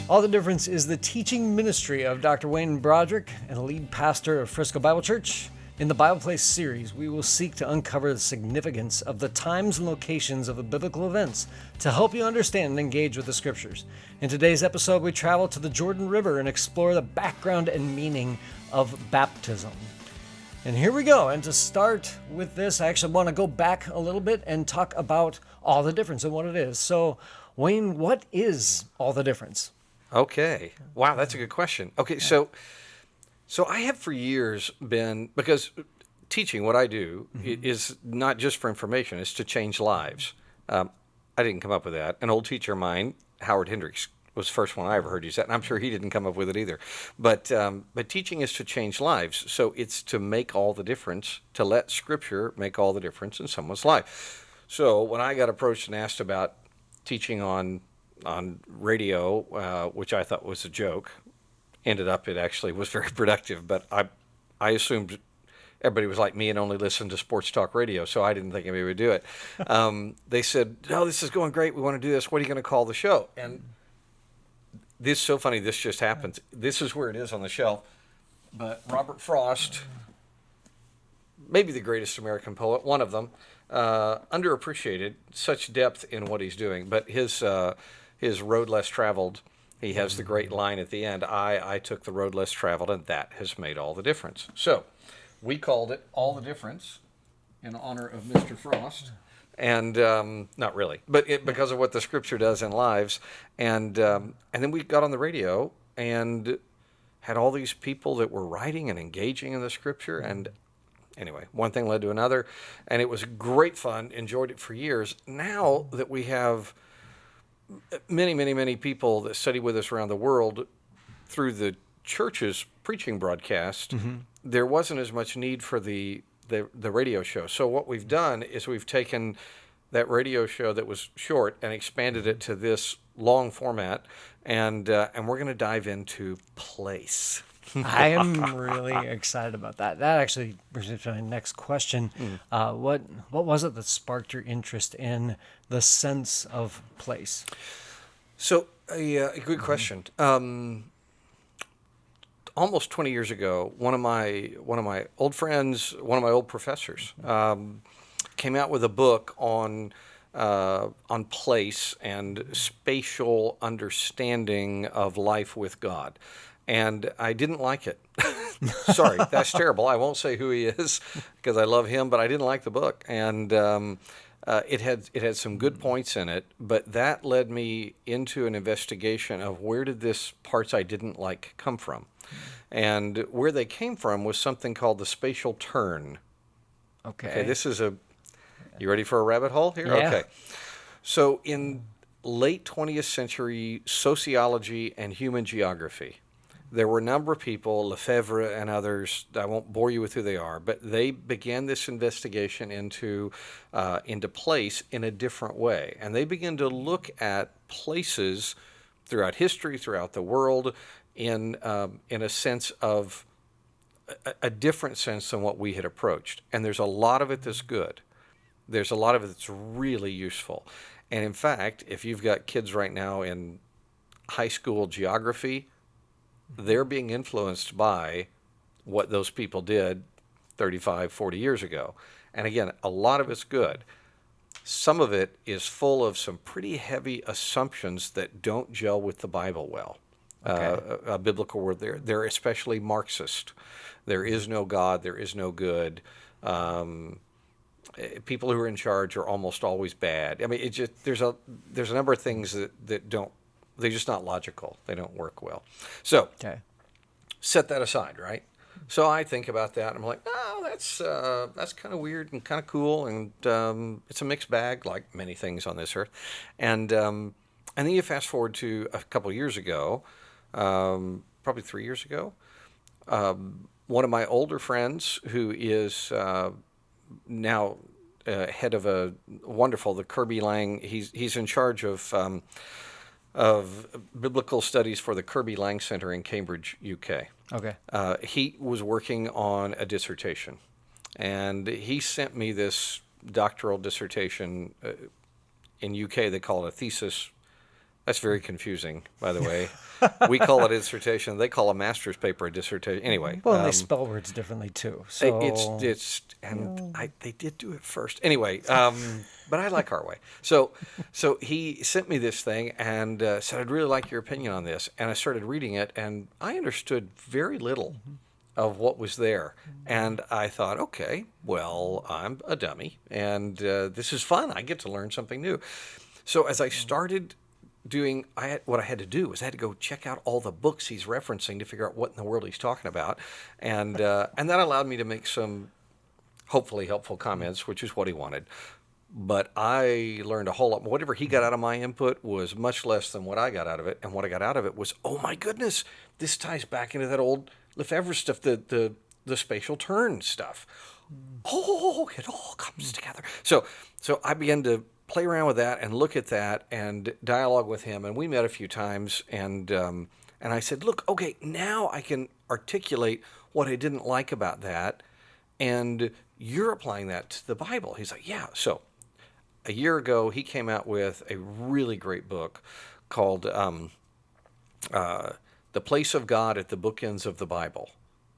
All the Difference is the teaching ministry of Dr. Wayne Braudrick and the lead pastor of Frisco Bible Church. In the Bible Place series, we will seek to uncover the significance of the times and locations of the biblical events to help you understand and engage with the scriptures. In today's episode, we travel to the Jordan River and explore the background and meaning of baptism. And here we go. And to start with this, I actually want to go back a little bit and talk about all the difference and what it is. So, Wayne, what is all the difference? Okay. Wow, that's a good question. Okay, so I have for years been, because teaching, what I do, is not just for information, it's to change lives. I didn't come up with that. An old teacher of mine, Howard Hendricks, was the first one I ever heard use that, and I'm sure he didn't come up with it either. But teaching is to change lives, so it's to make all the difference, to let Scripture make all the difference in someone's life. So when I got approached and asked about teaching on radio, which I thought was a joke, ended up it actually was very productive, but I assumed everybody was like me and only listened to sports talk radio, so I didn't think anybody would do it. They said, "No, this is going great. We want to do this. What are you going to call the show?" And this is so funny. This just happens. This is where it is on the shelf. But Robert Frost, maybe the greatest American poet, one of them, underappreciated, such depth in what he's doing. But his Road Less Traveled, he has the great line at the end, I took the road less traveled, and that has made all the difference. So we called it All the Difference in honor of Mr. Frost. And not really, but because of what the Scripture does in lives. And then we got on the radio and had all these people that were writing and engaging in the Scripture. And anyway, one thing led to another, and it was great fun, enjoyed it for years. Now that we have many people that study with us around the world through the church's preaching broadcast, there wasn't as much need for the radio show. So what we've done is we've taken that radio show that was short and expanded it to this long format, and we're going to dive into place. I am really excited about that. That actually brings me to my next question. What was it that sparked your interest in the sense of place? So a good question. Almost 20 years ago, one of my old friends, one of my old professors, came out with a book on place and spatial understanding of life with God. And I didn't like it. Sorry, that's terrible. I won't say who he is because I love him, but I didn't like the book. And it had some good points in it, but that led me into an investigation of where did this parts I didn't like come from. And where they came from was something called the spatial turn. Okay, this is you ready for a rabbit hole here? Yeah. Okay. So in late 20th century sociology and human geography, there were a number of people, Lefebvre and others, I won't bore you with who they are, but they began this investigation into place in a different way. And they began to look at places throughout history, throughout the world, in a sense of a different sense than what we had approached. And there's a lot of it that's good. There's a lot of it that's really useful. And in fact, if you've got kids right now in high school geography, they're being influenced by what those people did 35, 40 years ago. And again, a lot of it's good. Some of it is full of some pretty heavy assumptions that don't gel with the Bible well. A biblical word there. They're especially Marxist. There is no God. There is no good. People who are in charge are almost always bad. I mean, it just there's a number of things that don't. They're just not logical. They don't work well. So set that aside, right? So I think about that, and I'm like, oh, that's kind of weird and kind of cool, and it's a mixed bag, like many things on this earth. And then you fast forward to a couple of years ago, probably 3 years ago. One of my older friends, who is now head of the Kirby Lang. He's in charge of biblical studies for the Kirby Lang Center in Cambridge, UK. Okay. He was working on a dissertation, and he sent me this doctoral dissertation. In UK, they call it a thesis That's very confusing, by the way. We call it a dissertation. They call a master's paper a dissertation. Anyway. Well, and they spell words differently too. So They did do it first. Anyway, but I like our way. So he sent me this thing and said, I'd really like your opinion on this. And I started reading it, and I understood very little of what was there. And I thought, okay, well, I'm a dummy, and this is fun. I get to learn something new. So as I started what I had to do was I had to go check out all the books he's referencing to figure out what in the world he's talking about, and that allowed me to make some hopefully helpful comments, which is what he wanted. But I learned a whole lot. Whatever he got out of my input was much less than what I got out of it, and what I got out of it was, oh my goodness, this ties back into that old Lefebvre stuff, the spatial turn stuff. Oh, it all comes together. So I began to play around with that and look at that and dialogue with him. And we met a few times, and I said, look, okay, now I can articulate what I didn't like about that, and you're applying that to the Bible. He's like, yeah. So a year ago, he came out with a really great book called The Place of God at the Bookends of the Bible,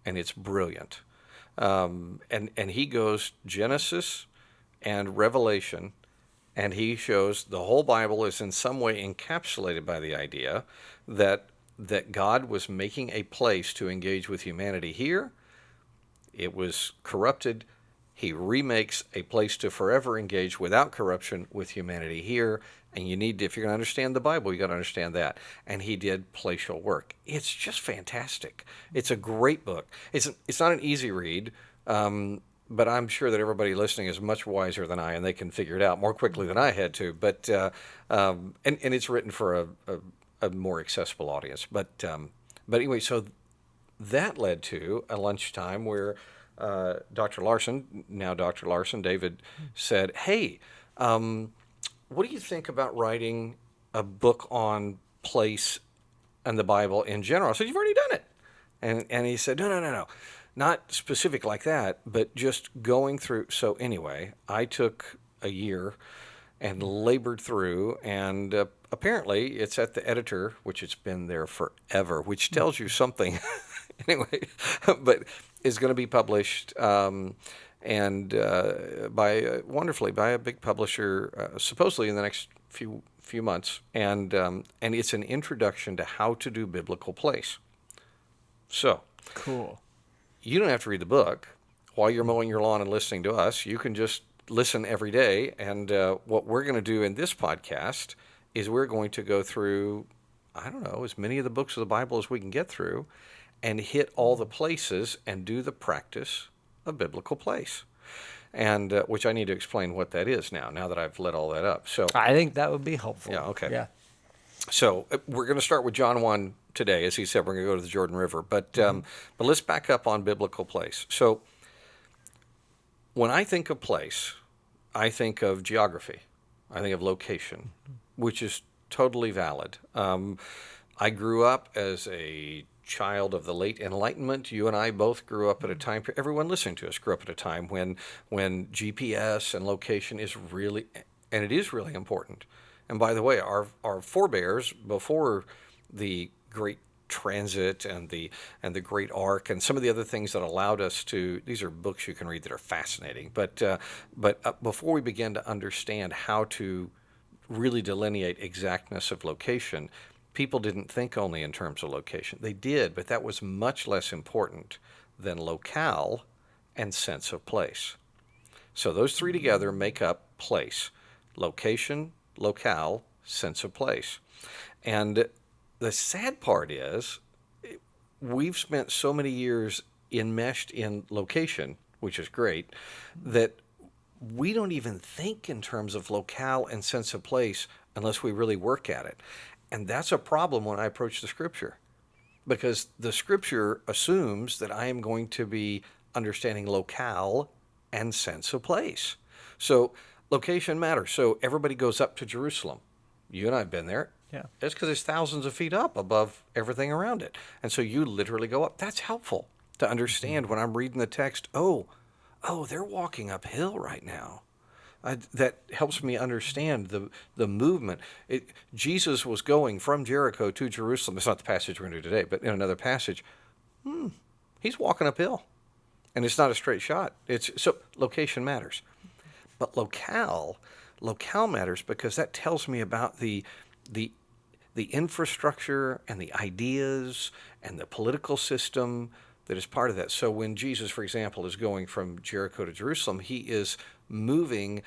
and it's brilliant. And he goes Genesis and Revelation, and he shows the whole Bible is in some way encapsulated by the idea that God was making a place to engage with humanity here. It was corrupted. He remakes a place to forever engage without corruption with humanity here. And you need to, if you're going to understand the Bible, you got to understand that. And he did placial work. It's just fantastic. It's a great book. It's not an easy read. But I'm sure that everybody listening is much wiser than I, and they can figure it out more quickly than I had to. But and it's written for a more accessible audience. But anyway, so that led to a lunchtime where Dr. Larson, David, said, "Hey, what do you think about writing a book on place and the Bible in general?" I said, "You've already done it," and he said, "No. Not specific like that, but just going through." So anyway, I took a year and labored through, and apparently it's at the editor, which it's been there forever, which tells you something. Anyway, but is going to be published and wonderfully by a big publisher, supposedly in the next few months, and it's an introduction to how to do biblical place. So cool. You don't have to read the book while you're mowing your lawn and listening to us. You can just listen every day. And what we're going to do in this podcast is we're going to go through, I don't know, as many of the books of the Bible as we can get through and hit all the places and do the practice of biblical place. And which I need to explain what that is now that I've let all that up. So I think that would be helpful. Yeah, okay. Yeah. So we're going to start with John 1 today. As he said, we're going to go to the Jordan River. But let's back up on biblical place. So when I think of place, I think of geography. I think of location, which is totally valid. I grew up as a child of the late Enlightenment. You and I both grew up at a time, everyone listening to us grew up at a time when GPS and location is really, and it is really important. And by the way, our forebears, before the Great Transit and the Great Ark and some of the other things that allowed us to, these are books you can read that are fascinating. But before we began to understand how to really delineate exactness of location, people didn't think only in terms of location. They did, but that was much less important than locale and sense of place. So those three together make up place: location, locale, sense of place. And the sad part is we've spent so many years enmeshed in location, which is great, that we don't even think in terms of locale and sense of place unless we really work at it. And that's a problem when I approach the Scripture, because the Scripture assumes that I am going to be understanding locale and sense of place. So location matters. So everybody goes up to Jerusalem. You and I have been there. Yeah. It's because it's thousands of feet up above everything around it. And so you literally go up. That's helpful to understand when I'm reading the text. Oh, they're walking uphill right now. that helps me understand the movement. Jesus was going from Jericho to Jerusalem. It's not the passage we're going to do today, but in another passage, he's walking uphill, and it's not a straight shot. So location matters, but locale matters because that tells me about the infrastructure and the ideas and the political system that is part of that. So when Jesus, for example, is going from Jericho to Jerusalem, he is moving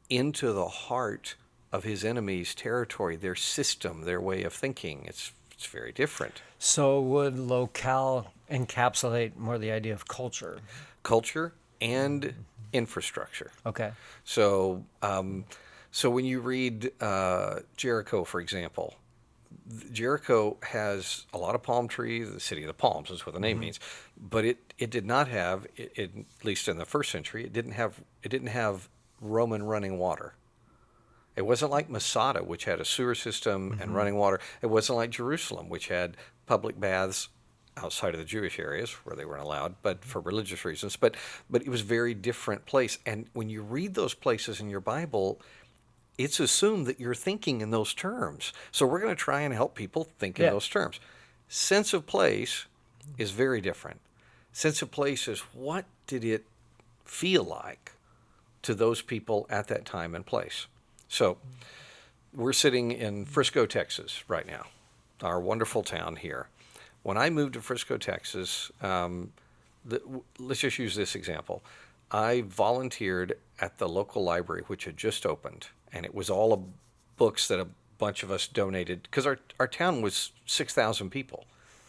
into the heart of his enemy's territory, their system, their way of thinking. It's very different. So would locale encapsulate more the idea of culture? Culture and infrastructure. Okay. So when you read Jericho, for example, Jericho has a lot of palm trees. The city of the palms is what the name means, but it did not have, at least in the first century, it didn't have Roman running water. It wasn't like Masada, which had a sewer system and running water. It wasn't like Jerusalem, which had public baths outside of the Jewish areas where they weren't allowed, but for religious reasons. But it was a very different place. And when you read those places in your Bible, it's assumed that you're thinking in those terms. So we're going to try and help people think in those terms. Sense of place is very different. Sense of place is, what did it feel like to those people at that time and place? So we're sitting in Frisco, Texas right now, our wonderful town here. When I moved to Frisco, Texas, let's just use this example. I volunteered at the local library, which had just opened, and it was all of books that a bunch of us donated, because our town was 6,000 people.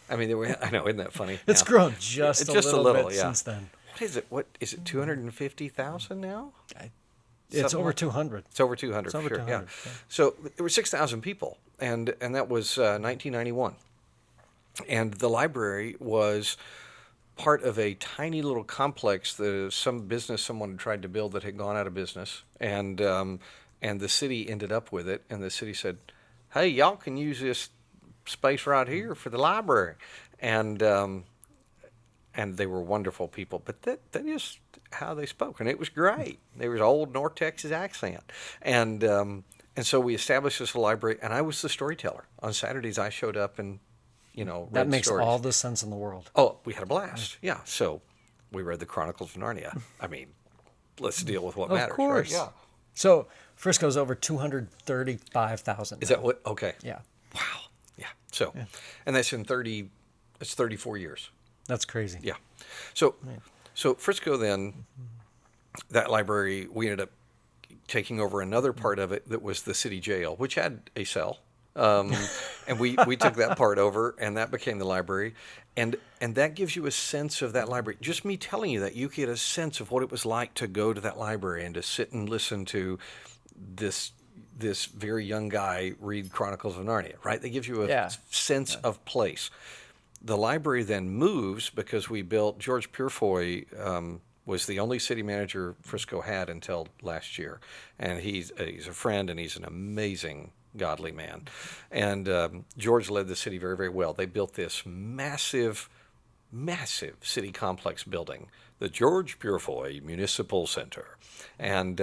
I mean, I know, isn't that funny? It's grown just a little bit since then. What is it, 250,000 now? It's over 200. It's over 200, It's over sure, 200, yeah. So there were 6,000 people, and that was 1991. And the library was part of a tiny little complex that someone had tried to build that had gone out of business, and the city ended up with it. And the city said, "Hey, y'all can use this space right here for the library," and they were wonderful people. But that is how they spoke, and it was great. There was old North Texas accent, and so we established this library, and I was the storyteller. On Saturdays, I showed up and That read makes stories. all the sense in the world. Oh, we had a blast. Yeah. So we read the Chronicles of Narnia. I mean, let's deal with what matters. Of course. Right? Yeah. So Frisco's over 235,000. Is that what? Okay. Yeah. Wow. Yeah. So, and that's in 34 years. That's crazy. Yeah. So Frisco then, that library, we ended up taking over another part of it that was the city jail, which had a cell. And we took that part over, and that became the library, and that gives you a sense of that library. Just me telling you that, you get a sense of what it was like to go to that library and to sit and listen to this very young guy read Chronicles of Narnia. Right? They give you a sense of place. The library then moves because we built. George Purefoy was the only city manager Frisco had until last year, and he's a friend, and he's an amazing, godly man. And George led the city very, very well. They built this massive city complex building, the George Purefoy Municipal Center. And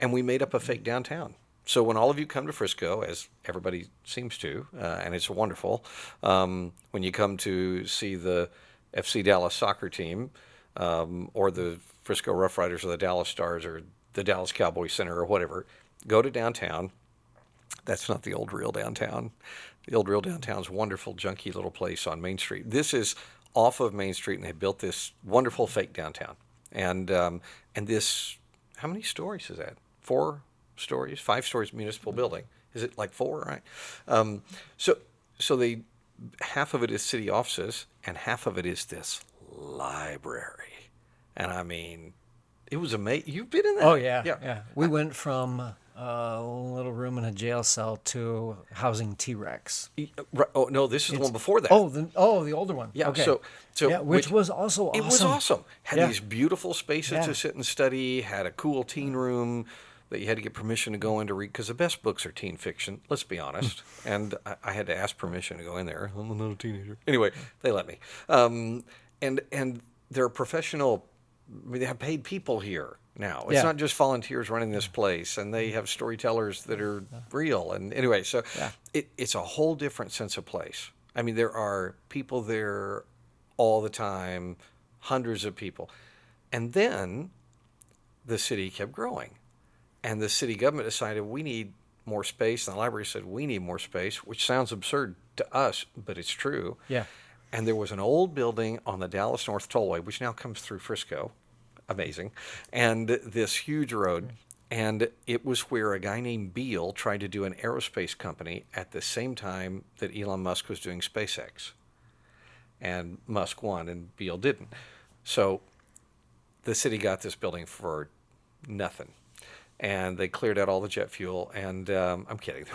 we made up a fake downtown. So when all of you come to Frisco, as everybody seems to, and it's wonderful, when you come to see the FC Dallas soccer team, or the Frisco Rough Riders or the Dallas Stars or the Dallas Cowboys Center or whatever, go to downtown. That's not the old real downtown. The old real downtown is a wonderful, junky little place on Main Street. This is off of Main Street, and they built this wonderful fake downtown. And this, how many stories is that? 4 stories, 5 stories municipal building. Is it like 4, right? So they, half of it is city offices, and half of it is this library. And I mean, it was amazing. You've been in that? Oh, yeah. We went from a little room in a jail cell to housing T-Rex. Oh, no, this is the one before that. The older one. Yeah, okay. so which was also awesome. It was awesome. Had these beautiful spaces to sit and study, had a cool teen room that you had to get permission to go in to read, because the best books are teen fiction, let's be honest. And I had to ask permission to go in there. I'm not a teenager. Anyway, they let me. And there are professional they have paid people here now. It's Yeah. not just volunteers running this place, and they have storytellers that are real. And anyway, so Yeah. it's a whole different sense of place. I mean, there are people there all the time, hundreds of people. And then the city kept growing. And the city government decided we need more space. And the library said we need more space, which sounds absurd to us, but it's true. Yeah. And there was an old building on the Dallas North Tollway, which now comes through Frisco. Amazing. And this huge road. And it was where a guy named Beale tried to do an aerospace company at the same time that Elon Musk was doing SpaceX. And Musk won and Beale didn't. So the city got this building for nothing. And they cleared out all the jet fuel. And I'm kidding.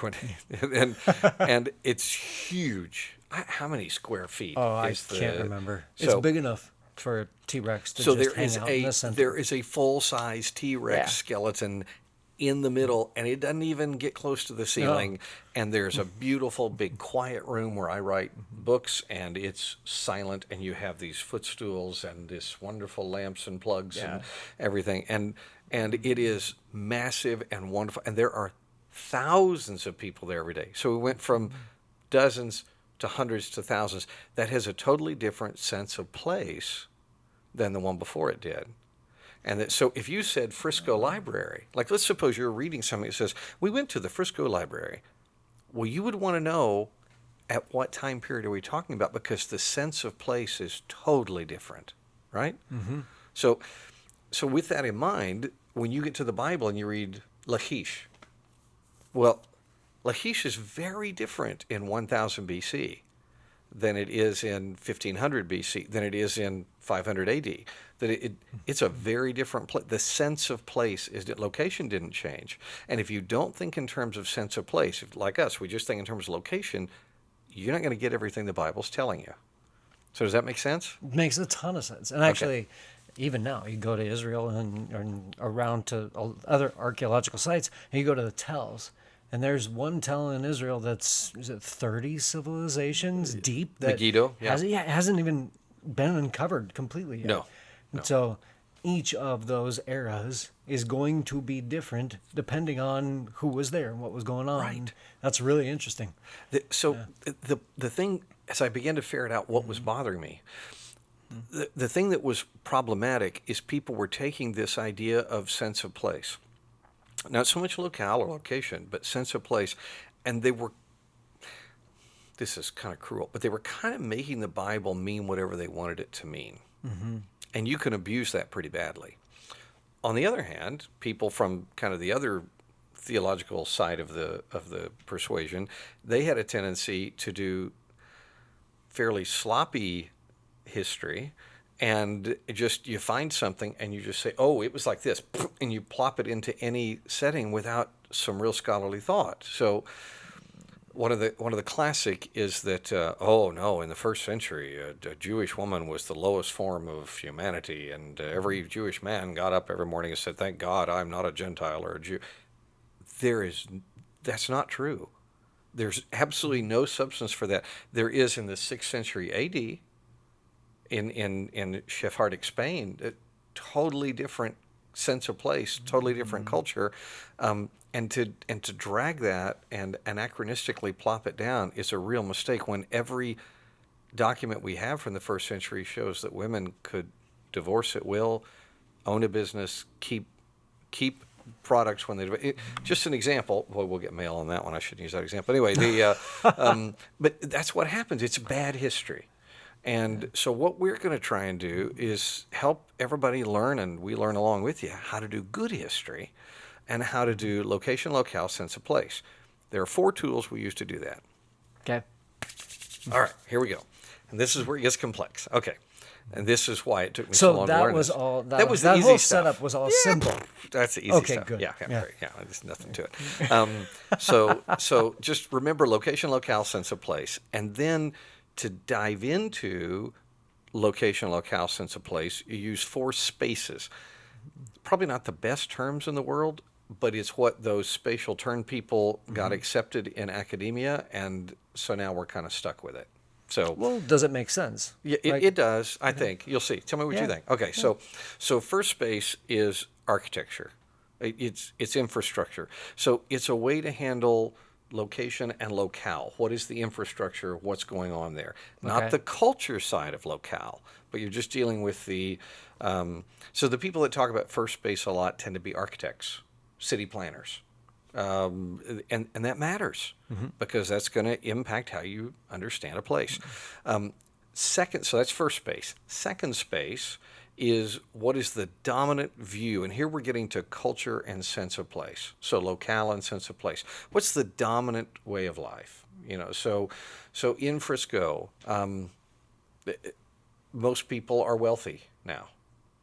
And it's huge. How many square feet? Oh, I can't remember. It's big enough for a T-Rex to just hang out in the center. There is a full-size T-Rex skeleton in the middle, and it doesn't even get close to the ceiling. No. And there's a beautiful, big, quiet room where I write books, and it's silent, and you have these footstools and this wonderful lamps and plugs and everything. And it is massive and wonderful, and there are thousands of people there every day. So we went from dozens to hundreds to thousands. That has a totally different sense of place than the one before it did. And so if you said Frisco Library, like let's suppose you're reading something that says, we went to the Frisco Library. Well, you would want to know at what time period are we talking about, because the sense of place is totally different, right? Mm-hmm. So with that in mind, when you get to the Bible and you read Lachish, well, Lachish is very different in 1000 BC than it is in 1500 BC, than it is in 500 AD. That it's a very different place. The sense of place is that location didn't change. And if you don't think in terms of sense of place, like us, we just think in terms of location, you're not going to get everything the Bible's telling you. So does that make sense? It makes a ton of sense. And actually, even now, you go to Israel and around to other archaeological sites, and you go to the tells. And there's one tell in Israel that's, is it 30 civilizations deep? That Megiddo, hasn't even been uncovered completely yet. No. And so each of those eras is going to be different depending on who was there and what was going on. Right. That's really interesting. The thing, as I began to ferret out what was bothering me, the thing that was problematic is people were taking this idea of sense of place. Not so much locale or location, but sense of place. And they were, this is kind of cruel, but they were kind of making the Bible mean whatever they wanted it to mean. Mm-hmm. And you can abuse that pretty badly. On the other hand, people from kind of the other theological side of the persuasion, they had a tendency to do fairly sloppy history. And just you find something and you just say, oh, it was like this, and you plop it into any setting without some real scholarly thought. So one of the classic is that, oh no, in the first century, a Jewish woman was the lowest form of humanity, and every Jewish man got up every morning and said, thank God I'm not a Gentile or a Jew. That's not true. There's absolutely no substance for that. There is in the 6th century AD, in Sephardic Spain, a totally different sense of place, totally different culture, and to drag that and anachronistically plop it down is a real mistake when every document we have from the first century shows that women could divorce at will, own a business, keep products when they just an example. Well, we'll get mail on that one. I shouldn't use that example. Anyway, but that's what happens. It's bad history. And so what we're going to try and do is help everybody learn, and we learn along with you, how to do good history and how to do location, locale, sense of place. There are 4 tools we use to do that. Okay. All right, here we go. And this is where it gets complex. Okay. And this is why it took me so long to learn was this. all that was the that easy whole stuff. Setup was all simple. That's the easy okay, stuff. Good. Yeah, there's nothing to it. So just remember location, locale, sense of place. And then to dive into location, locale, sense of place, you use 4 spaces. Probably not the best terms in the world, but it's what those spatial turn people got accepted in academia, and so now we're kind of stuck with it. So, Well, does it make sense? yeah, Like, it does, I think. You'll see. Tell me what you Yeah. think. Okay, so first space is architecture. It's infrastructure. So it's a way to handle location and locale. What is the infrastructure? What's going on there? Not Okay. the culture side of locale, but you're just dealing with the. So the people that talk about first space a lot tend to be architects, city planners. And that matters because that's going to impact how you understand a place. Second, so that's first space. Second space is what is the dominant view, and here we're getting to culture and sense of place. So locale and sense of place. What's the dominant way of life? So in Frisco, most people are wealthy now,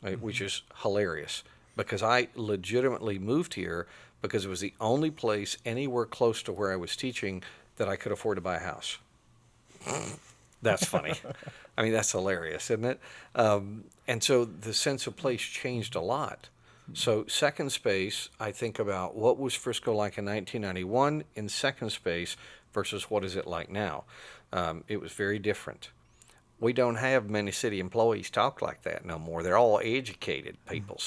right, which is hilarious because I legitimately moved here because it was the only place anywhere close to where I was teaching that I could afford to buy a house. That's funny. I mean, that's hilarious, isn't it? And so the sense of place changed a lot. So second space, I think about what was Frisco like in 1991 in second space versus what is it like now. It was very different. We don't have many city employees talk like that no more. They're all educated people.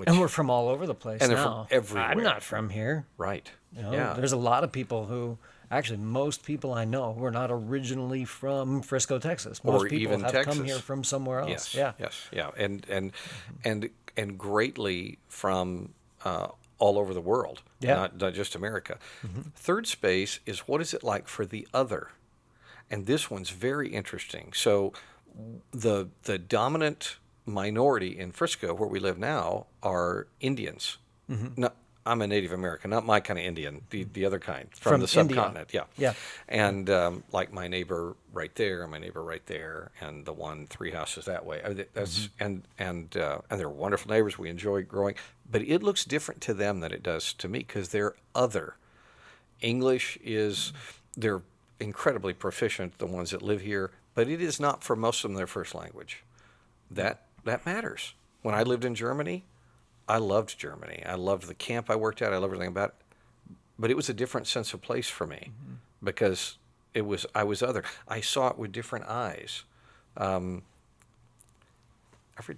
and we're from all over the place and they're now. from everywhere. I'm not from here. Right. Yeah. There's a lot of people who, actually, most people I know who are not originally from Frisco, Texas. Most Or people even have Texas. come here from somewhere else. Yes. Yeah. Yes. Yeah. And greatly from all over the world. Yeah. Not just America. Third space is what is it like for the other, and this one's very interesting. So the dominant minority in Frisco, where we live now, are Indians. No, I'm a Native American, not my kind of Indian, the other kind from the India. subcontinent. Yeah. Yeah. And like my neighbor right there, and my neighbor right there, and the one 3 houses that way. I mean, that's and they're wonderful neighbors. We enjoy growing, but it looks different to them than it does to me because they're other. English is they're incredibly proficient, the ones that live here, but it is not for most of them their first language. That matters. When I lived in Germany, I loved Germany. I loved the camp I worked at. I loved everything about it. But it was a different sense of place for me because I was other. I saw it with different eyes. Ever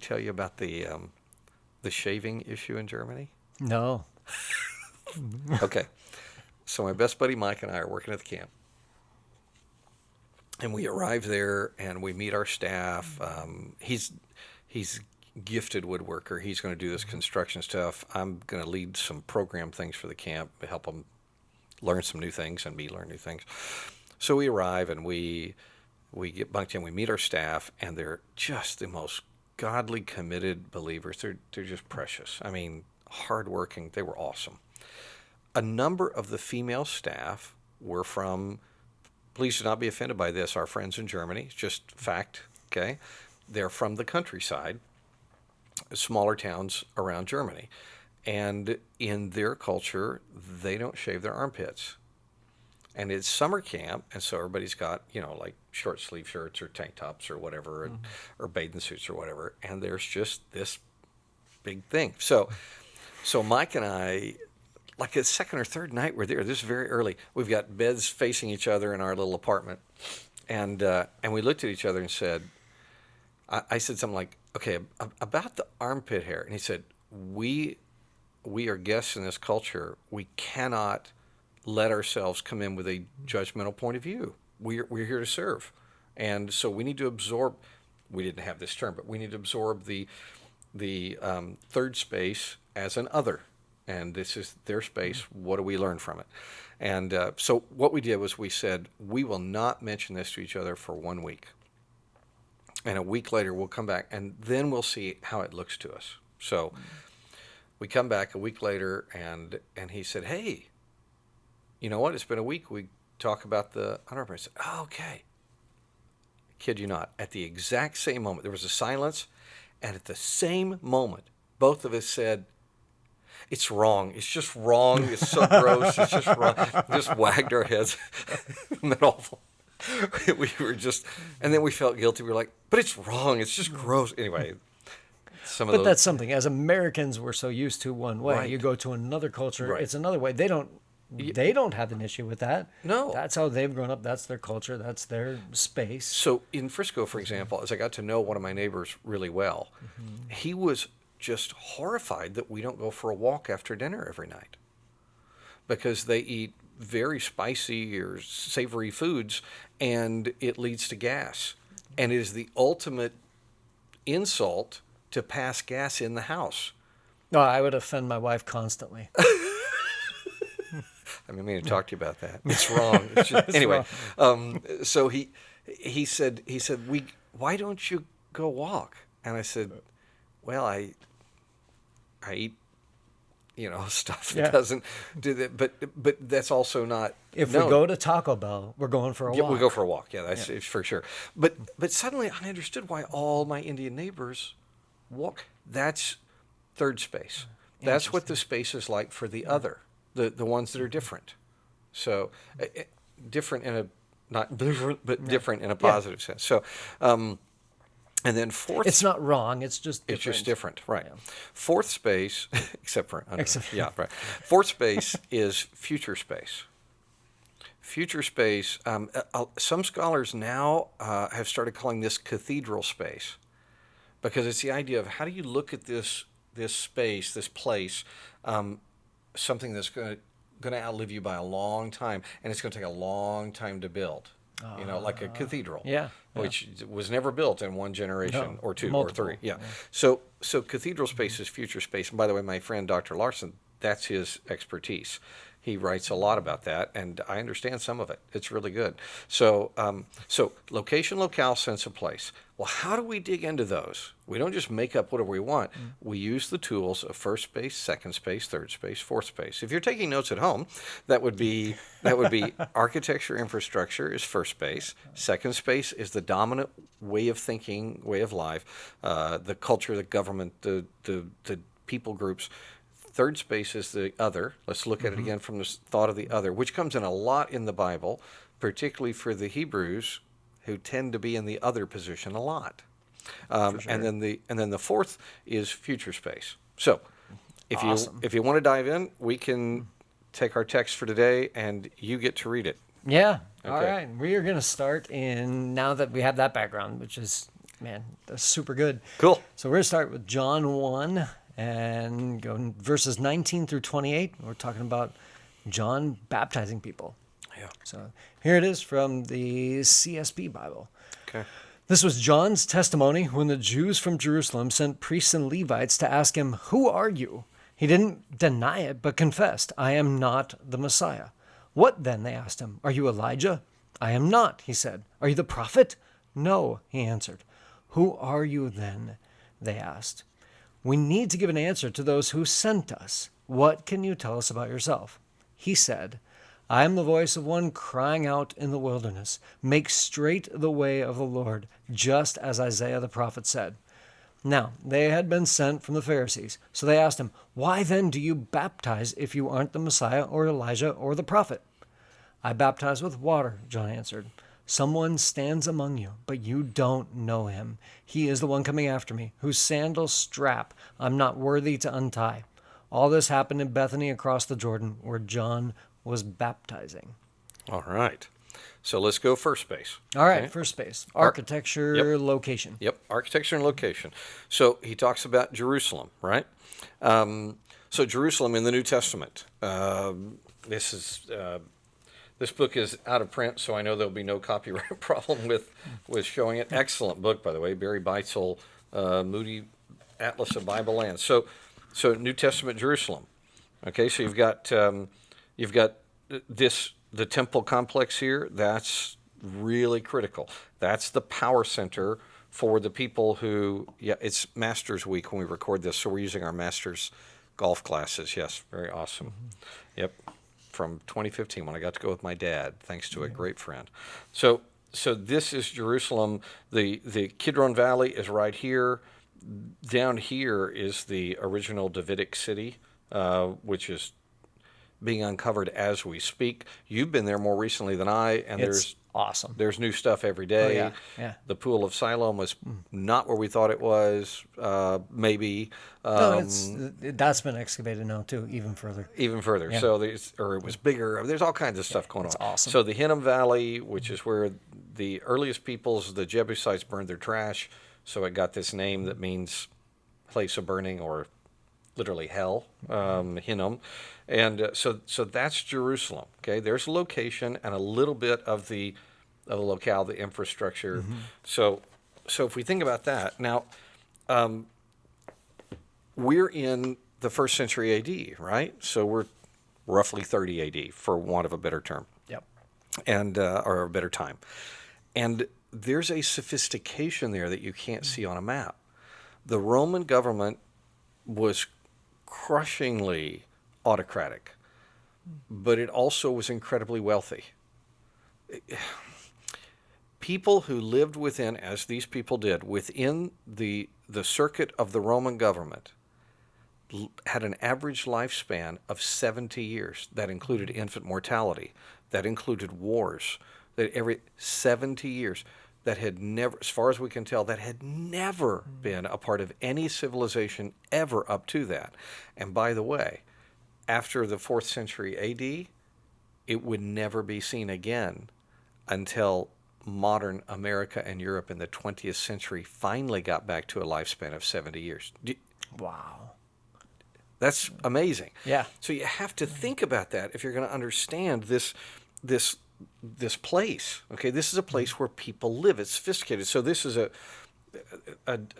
tell you about the shaving issue in Germany? No. Okay. So my best buddy Mike and I are working at the camp. And we arrive there and we meet our staff. He's gifted woodworker. He's going to do this construction stuff. I'm going to lead some program things for the camp, help them learn some new things and me learn new things. So we arrive and we get bunked in. We meet our staff, and they're just the most godly, committed believers. They're just precious. I mean, hardworking. They were awesome. A number of the female staff were from, please do not be offended by this, our friends in Germany. It's just fact, okay? They're from the countryside, smaller towns around Germany. And in their culture, they don't shave their armpits. And it's summer camp, and so everybody's got, like short sleeve shirts or tank tops or whatever, or bathing suits or whatever. And there's just this big thing. So Mike and I, like the second or third night we're there, this is very early. We've got beds facing each other in our little apartment. And we looked at each other and said, I said something like, okay, about the armpit hair. And he said, we are guests in this culture. We cannot let ourselves come in with a judgmental point of view. We're here to serve. And so we need to absorb, we didn't have this term, but we need to absorb the third space as an other. And this is their space. What do we learn from it? And so what we did was we said, we will not mention this to each other for 1 week. And a week later, we'll come back, and then we'll see how it looks to us. So we come back a week later, and he said, hey, you know what? It's been a week. We talk about the underwear. I said, oh, okay. Kid you not. At the exact same moment, there was a silence, and at the same moment, both of us said, it's wrong. It's just wrong. It's so gross. It's just wrong. Just wagged our heads. Isn't that awful? We were just, and then we felt guilty. We were like, but it's wrong. It's just gross. Anyway, But that's something. As Americans, we're so used to one way. Right. You go to another culture, Right. it's another way. They don't They don't have an issue with that. No. That's how they've grown up. That's their culture. That's their space. So in Frisco, for example, as I got to know one of my neighbors really well, he was just horrified that we don't go for a walk after dinner every night because they eat very spicy or savory foods, and it leads to gas. And it is the ultimate insult to pass gas in the house. No, I would offend my wife constantly. I mean, I mean to talk to you about that. It's wrong. It's just, It's anyway, wrong. So he said, why don't you go walk? And I said, well, I eat, stuff that doesn't do that. But that's also not. If we go to Taco Bell, we're going for a walk. We go for a walk. Yeah, that's for sure. But suddenly I understood why all my Indian neighbors walk. That's third space. That's what the space is like for the other, the ones that are different. So different in a not different, but different in a positive sense. So. And then fourth... It's not wrong. It's just different. It's just different, right. Yeah. Fourth space, except for... yeah, right. Fourth space is future space. Future space, some scholars now have started calling this cathedral space because it's the idea of how do you look at this space, this place, something that's going to outlive you by a long time, and it's going to take a long time to build. Like a cathedral, which was never built in one generation or two multiple. or three. Yeah. So cathedral space is future space. And by the way, my friend Dr. Larson, that's his expertise. He writes a lot about that, and I understand some of it. It's really good. So location, locale, sense of place. Well, how do we dig into those? We don't just make up whatever we want. We use the tools of first space, second space, third space, fourth space. If you're taking notes at home, that would be architecture, infrastructure is first space. Second space is the dominant way of thinking, way of life, the culture, the government, the people groups. Third space is the other. Let's look at it again from the thought of the other, which comes in a lot in the Bible, particularly for the Hebrews, who tend to be in the other position a lot. Sure. And then the fourth is future space. So, if you want to dive in, we can take our text for today, and you get to read it. Yeah. Okay. All right. We are going to start in now that we have that background, which is that's super good. Cool. So we're going to start with John 1. And go verses 19 through 28. We're talking about John baptizing people. Yeah. So here it is from the CSB Bible. Okay. This was John's testimony when the Jews from Jerusalem sent priests and Levites to ask him, "Who are you?" He didn't deny it, but confessed, "I am not the Messiah." "What then?" they asked him. "Are you Elijah?" "I am not," he said. "Are you the prophet?" "No," he answered. "Who are you then?" they asked. "We need to give an answer to those who sent us. What can you tell us about yourself?" He said, "I am the voice of one crying out in the wilderness, 'Make straight the way of the Lord,' just as Isaiah the prophet said." Now, they had been sent from the Pharisees, so they asked him, "Why then do you baptize if you aren't the Messiah or Elijah or the prophet?" "I baptize with water," John answered. "Someone stands among you, but you don't know him. He is the one coming after me, whose sandal strap I'm not worthy to untie." All this happened in Bethany across the Jordan, where John was baptizing. All right. So let's go first space. All right, Okay. first space. Architecture, location. Yep, architecture and location. So he talks about Jerusalem, right? So Jerusalem in the New Testament. This book is out of print, so I know there'll be no copyright problem with showing it. Excellent book, by the way, Barry Beitzel, Moody, Atlas of Bible Lands. So New Testament Jerusalem. Okay, so you've got the temple complex here. That's really critical. That's the power center for the people who. Yeah, it's Masters Week when we record this, so we're using our Masters golf classes. Yes, very awesome. Mm-hmm. Yep. From 2015 when I got to go with my dad, thanks to a great friend. So this is Jerusalem. The Kidron Valley is right here. Down here is the original Davidic city, which is being uncovered as we speak. You've been there more recently than I, and It's awesome. There's new stuff every day. Oh, yeah, yeah. The Pool of Siloam was not where we thought it was. Maybe No, that's been excavated now too, even further. even further. Yeah. So or it was bigger. There's all kinds of stuff going it's on. awesome. So the Hinnom Valley, which is where the earliest peoples, the Jebusites, burned their trash. So it got this name that means place of burning, or literally hell, Hinnom. And so that's Jerusalem. Okay, there's a location and a little bit of the locale, the infrastructure. So if we think about that now, we're in the first century AD, right? So we're roughly 30 AD, for want of a better term, Yep. and or a better time. And there's a sophistication there that you can't see on a map. The Roman government was crushingly autocratic, but it also was incredibly wealthy. People who lived within, as these people did, within the circuit of the Roman government had an average lifespan of 70 years. That included infant mortality. That included wars. That every 70 years. That had never, as far as we can tell, that had never been a part of any civilization ever up to that. And by the way, after the 4th century AD, it would never be seen again until modern America and Europe in the 20th century finally got back to a lifespan of 70 years. Wow. That's amazing. Yeah. So you have to think about that if you're going to understand this place. Okay, this is a place where people live. It's sophisticated. So this is a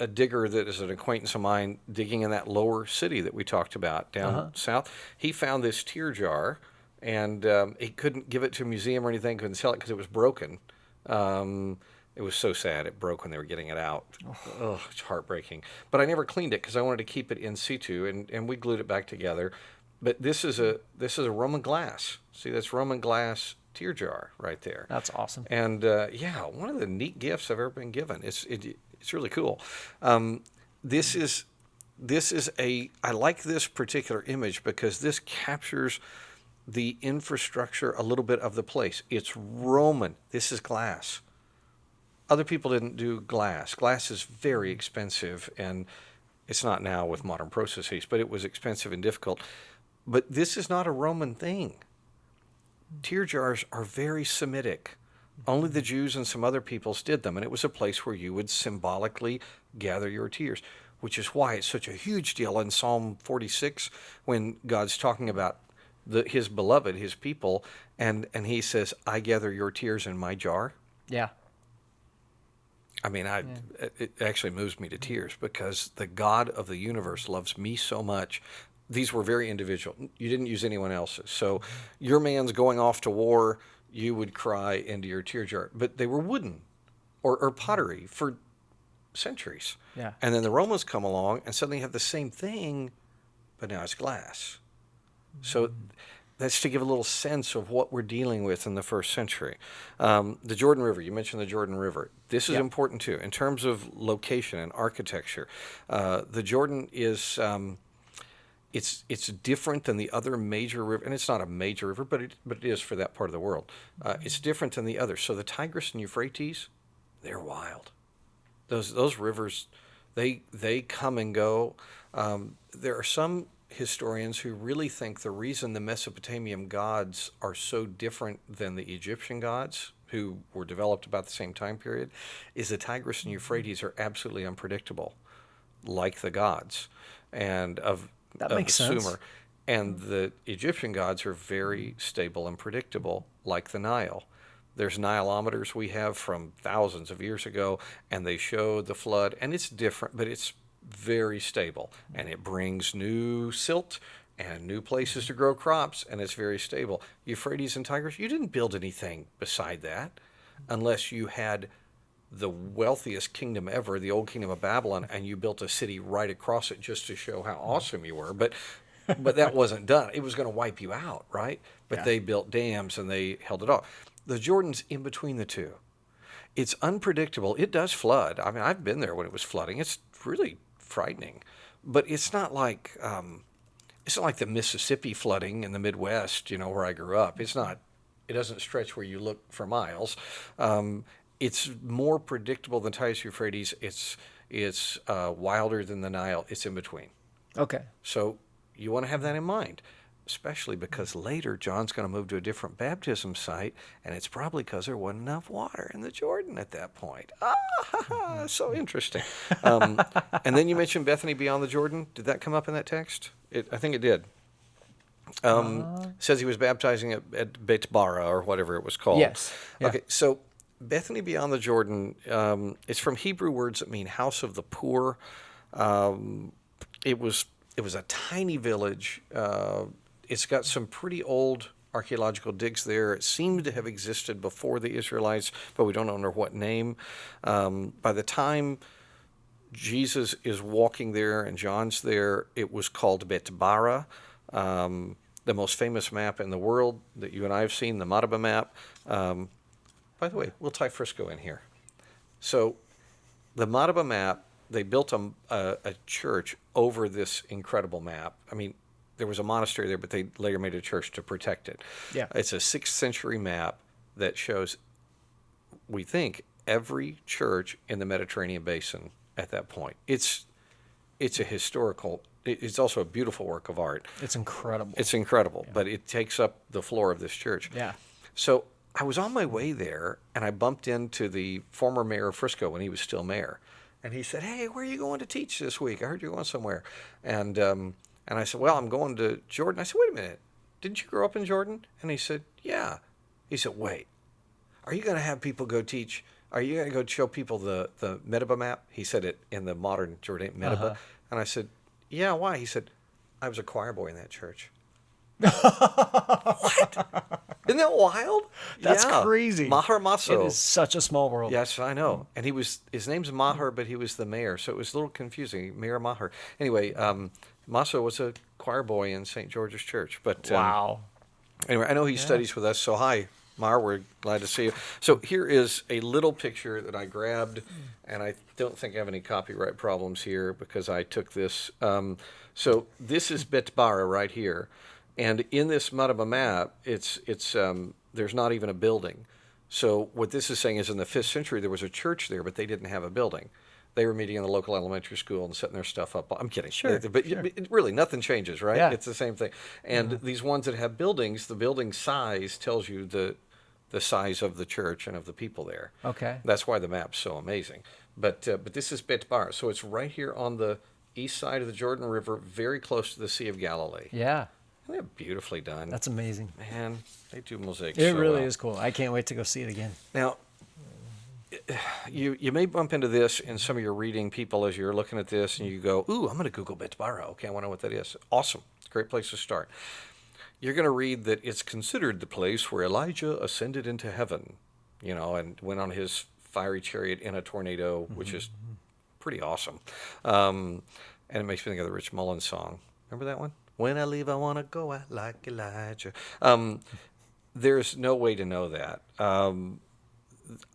digger that is an acquaintance of mine digging in that lower city that we talked about down south. He found this tear jar, and he couldn't give it to a museum or anything. Couldn't sell it because it was broken. It was so sad. It broke when they were getting it out. Oh, it's heartbreaking. But I never cleaned it because I wanted to keep it in situ, and we glued it back together. But this is a Roman glass. See, that's Roman glass tear jar right there. That's awesome. And yeah, one of the neat gifts I've ever been given. It's really cool. This is I like this particular image because this captures the infrastructure a little bit of the place. It's Roman. This is glass. Other people didn't do glass. Glass is very expensive, and it's not now with modern processes, but it was expensive and difficult. But this is not a Roman thing. Tear jars are very Semitic. Only the Jews and some other peoples did them, and it was a place where you would symbolically gather your tears, which is why it's such a huge deal in Psalm 46 when God's talking about his beloved, his people, and he says, I gather your tears in my jar. Yeah. I mean, it actually moves me to tears because the God of the universe loves me so much. These were very individual. You didn't use anyone else's. So your man's going off to war, you would cry into your tear jar. But they were wooden or pottery for centuries. Yeah. And then the Romans come along and suddenly have the same thing, but now it's glass. So that's to give a little sense of what we're dealing with in the first century. The Jordan River, you mentioned the Jordan River. This is important too in terms of location and architecture. The Jordan is it's different than the other major river, and it's not a major river, but it is for that part of the world. It's different than the others. So the Tigris and Euphrates, they're wild. Those rivers, they come and go. There are some historians who really think the reason the Mesopotamian gods are so different than the Egyptian gods, who were developed about the same time period, is the Tigris and Euphrates are absolutely unpredictable, like the gods, and of makes sense. Sumer. And the Egyptian gods are very stable and predictable, like the Nile. There's Nilometers we have from thousands of years ago, and they show the flood, and it's different, but it's very stable, and it brings new silt and new places to grow crops, and it's very stable. Euphrates and Tigris, you didn't build anything beside that unless you had the wealthiest kingdom ever, the old kingdom of Babylon, and you built a city right across it just to show how awesome you were. But that wasn't done. It was going to wipe you out, right? But they built dams and they held it off. The Jordan's in between the two. It's unpredictable. It does flood. I mean, I've been there when it was flooding. It's really frightening, but it's not like the Mississippi flooding in the Midwest, where I grew up. It's not it doesn't stretch where you look for miles. It's more predictable than Tigris Euphrates. It's wilder than the Nile. It's in between. Okay. So you want to have that in mind, especially because later John's going to move to a different baptism site, and it's probably because there wasn't enough water in the Jordan at that point. So interesting. And then you mentioned Bethany beyond the Jordan. Did that come up in that text? I think it did. Says he was baptizing at Beit Bara or whatever it was called. Yes. Yeah. Okay, so Bethany beyond the Jordan, it's from Hebrew words that mean house of the poor. It was a tiny village. It's got some pretty old archaeological digs there. It seemed to have existed before the Israelites, but we don't know under what name. By the time Jesus is walking there and John's there, it was called Bet Bara. The most famous map in the world that you and I have seen, the Madaba map. By the way, we'll tie Frisco in here. So the Madaba map, they built a church over this incredible map. I mean, there was a monastery there, but they later made a church to protect it. Yeah. It's a 6th century map that shows, we think, every church in the Mediterranean basin at that point. It's a historical, it's also a beautiful work of art. It's incredible. It's incredible, but it takes up the floor of this church. Yeah. So I was on my way there, and I bumped into the former mayor of Frisco when he was still mayor. And he said, "Hey, where are you going to teach this week? I heard you're going somewhere." And I said, "Well, I'm going to Jordan." I said, "Wait a minute. Didn't you grow up in Jordan?" And he said, "Yeah." He said, "Wait, are you going to have people go teach? Are you going to go show people the Medaba map?" He said it in the modern Jordan Medaba. And I said, "Yeah, why?" He said, "I was a choir boy in that church." What? Isn't that wild? That's crazy. Maher Maso. It is such a small world. Yes, I know. And his name's Maher, but he was the mayor, so it was a little confusing. Mayor Maher. Anyway, Maso was a choir boy in St. George's Church. But Wow. Anyway, I know he studies with us, so hi, Maher, we're glad to see you. So here is a little picture that I grabbed, and I don't think I have any copyright problems here because I took this. So this is Bet Bara right here. And in this Madaba map, it's there's not even a building. So what this is saying is in the 5th century, there was a church there, but they didn't have a building. They were meeting in the local elementary school and setting their stuff up. I'm kidding. Sure. But really, nothing changes, right? Yeah. It's the same thing. And these ones that have buildings, the building size tells you the size of the church and of the people there. Okay. That's why the map's so amazing. But this is Bet Bar. So it's right here on the east side of the Jordan River, very close to the Sea of Galilee. Yeah. They're beautifully done. That's amazing. Man, they do mosaics It so really well. is cool. I can't wait to go see it again. Now, you may bump into this in some of your reading people as you're looking at this, and you go, "Ooh, I'm going to Google Bet Bara. Okay, I want to know what that is." Awesome. Great place to start. You're going to read that it's considered the place where Elijah ascended into heaven, and went on his fiery chariot in a tornado, which is pretty awesome. And it makes me think of the Rich Mullins song. Remember that one? When I leave, I want to go out like Elijah. There's no way to know that.